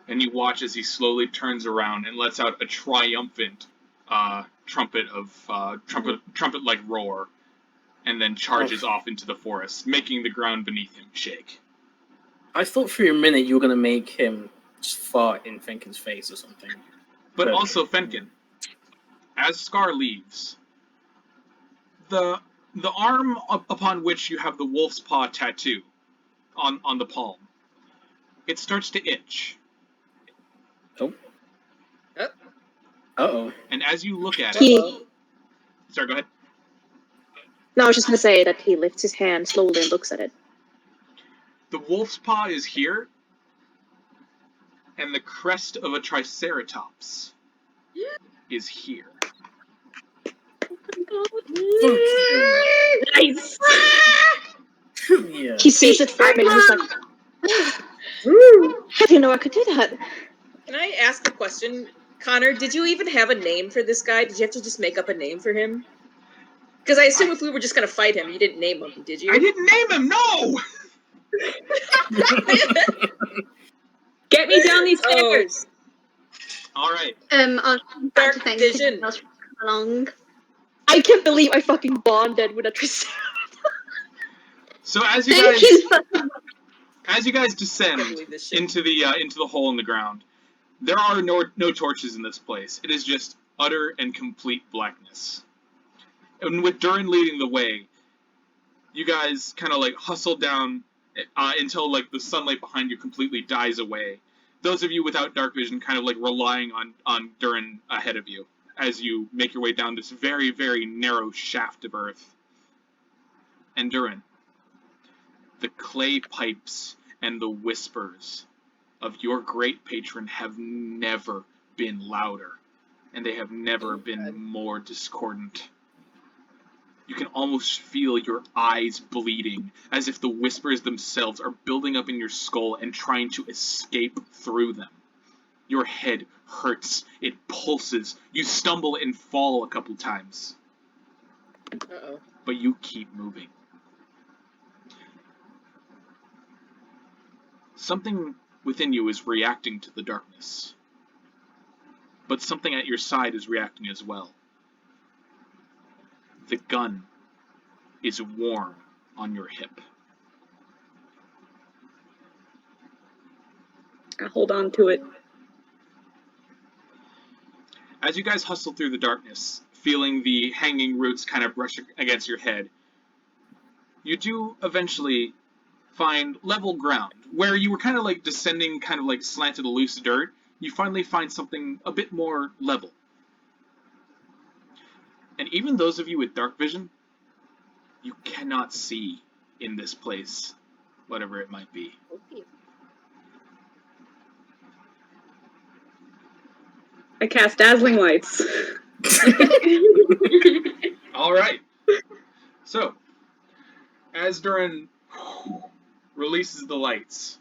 And you watch as he slowly turns around and lets out a triumphant trumpet-like roar, and then charges off into the forest, making the ground beneath him shake. I thought for a minute you were going to make him just fart in Fenkin's face or something. But also, Fenkin, as Scar leaves, the arm upon which you have the wolf's paw tattoo on the palm, it starts to itch. Oh. Uh-oh. And as you look at it... Sorry, go ahead. No, I was just going to say that he lifts his hand slowly and looks at it. The wolf's paw is here, and the crest of a Triceratops is here. Nice! Yeah. He sees it for a minute and he's like, how do you know I could do that? Can I ask a question? Connor, did you even have a name for this guy? Did you have to just make up a name for him? Because I assume if we were just going to fight him, you didn't name him, did you? I didn't name him, no! Get me down these stairs! Alright. I'll Dark to think vision. I'll along. I can't believe I fucking bonded with a Triceratops. So as you guys descend into the hole in the ground, there are no torches in this place. It is just utter and complete blackness. And with Dhuur'in leading the way, you guys kind of like hustle down until like the sunlight behind you completely dies away. Those of you without dark vision kind of like relying on Dhuur'in ahead of you as you make your way down this very, very narrow shaft of earth. And Dhuur'in, the clay pipes and the whispers of your great patron have never been louder, and they have never been more discordant. You can almost feel your eyes bleeding, as if the whispers themselves are building up in your skull and trying to escape through them. Your head hurts, it pulses, you stumble and fall a couple times. Uh-oh. But you keep moving. Something within you is reacting to the darkness. But something at your side is reacting as well. The gun is warm on your hip. I hold on to it. As you guys hustle through the darkness, feeling the hanging roots kind of brush against your head, you do eventually find level ground, where you were kind of like descending, kind of like slanted loose dirt. You finally find something a bit more level. And even those of you with dark vision, you cannot see in this place, whatever it might be. I cast dazzling lights. Alright. So, as Dhuur'in releases the lights,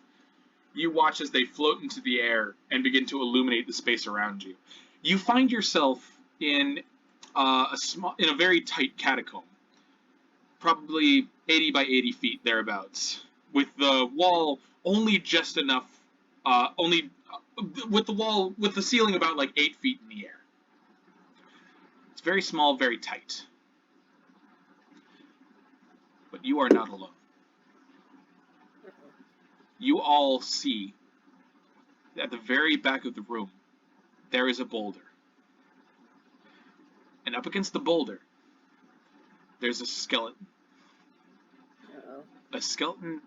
you watch as they float into the air and begin to illuminate the space around you. You find yourself in in a very tight catacomb, probably 80 by 80 feet thereabouts, with the wall only just enough, with the ceiling about like 8 feet in the air. It's very small, very tight. But you are not alone. You all see at the very back of the room, there is a boulder. And up against the boulder, there's a skeleton. Uh-oh. A skeleton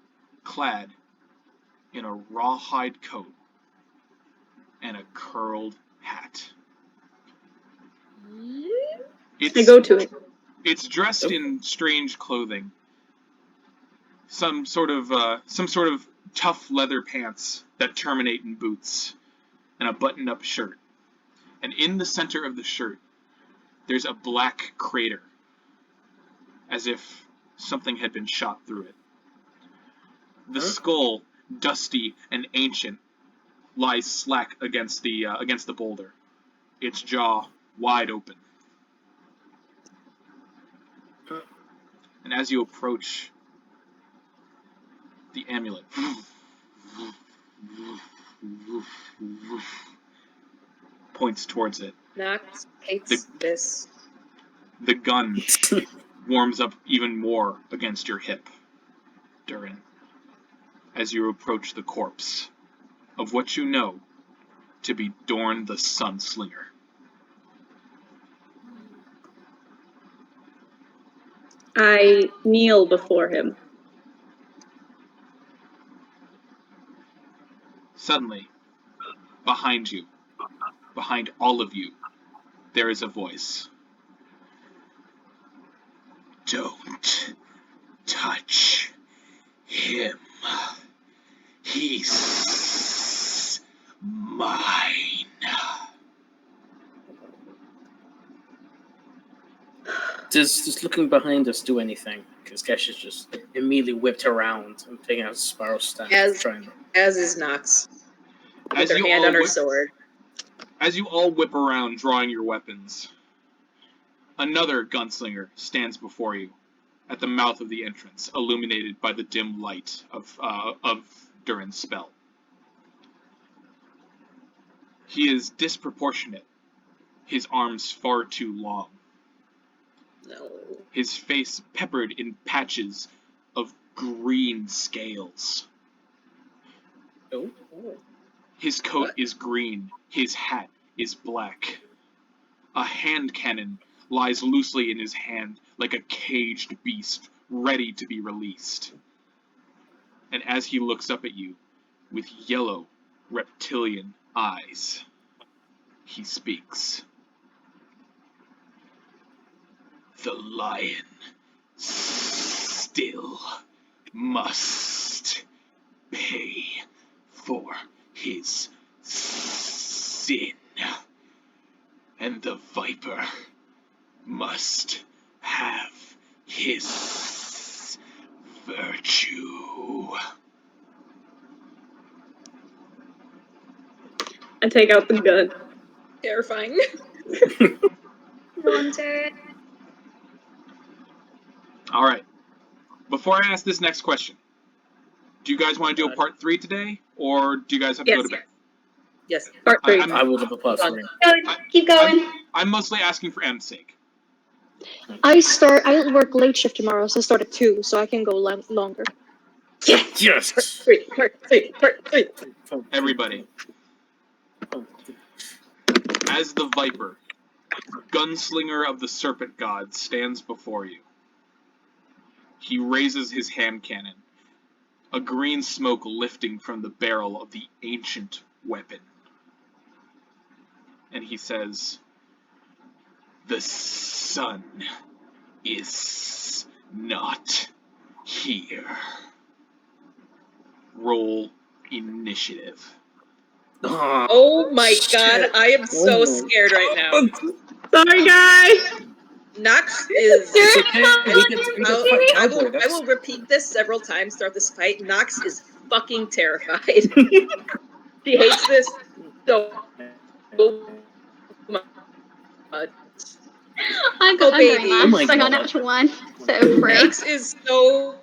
clad in a rawhide coat and a curled hat. I go to it. It's dressed in strange clothing. Some sort of tough leather pants that terminate in boots, and a buttoned-up shirt. And in the center of the shirt, there's a black crater, as if something had been shot through it. The skull, dusty and ancient, lies slack against the boulder, its jaw wide open. And as you approach the amulet, points towards it. Nox hates this. The gun warms up even more against your hip, Dhuur'in, as you approach the corpse of what you know to be Dorn the Sunslinger. I kneel before him. Suddenly, behind you, behind all of you, there is a voice. Don't touch him. He's mine. Does looking behind us do anything? Because Gesh has just immediately whipped around and taking out Sparrow's staff. As is Nox. With As her you hand all on her whip- sword. As you all whip around, drawing your weapons, another gunslinger stands before you, at the mouth of the entrance, illuminated by the dim light of Dhuur'in's spell. He is disproportionate, his arms far too long, No. his face peppered in patches of green scales. Oh. His coat What? is green, his hat is black. A hand cannon lies loosely in his hand like a caged beast, ready to be released. And as he looks up at you, with yellow, reptilian eyes, he speaks. The lion still must pay for his sin, and the viper must have his virtue. I take out the gun. Terrifying. Want it? All right. Before I ask this next question, do you guys want to do a part 3 today, or do you guys have to go to bed? Yes. Part 3. I would have a plus for him. Keep going. I'm mostly asking for M's sake. I work late shift tomorrow, so I start at 2, so I can go longer. Yes! Part three. Everybody, as the viper, gunslinger of the serpent god, stands before you, he raises his hand cannon, a green smoke lifting from the barrel of the ancient weapon. And he says, "The sun is not here." Roll initiative. Oh my god, I am so scared right now. Sorry, guy! Nox is. It's okay. We get to fight Cowboy. I will repeat this several times throughout this fight. Nox is fucking terrified. She hates this so much. I'm going baby. last. Oh my I got God. an natural one. So free. Nox is so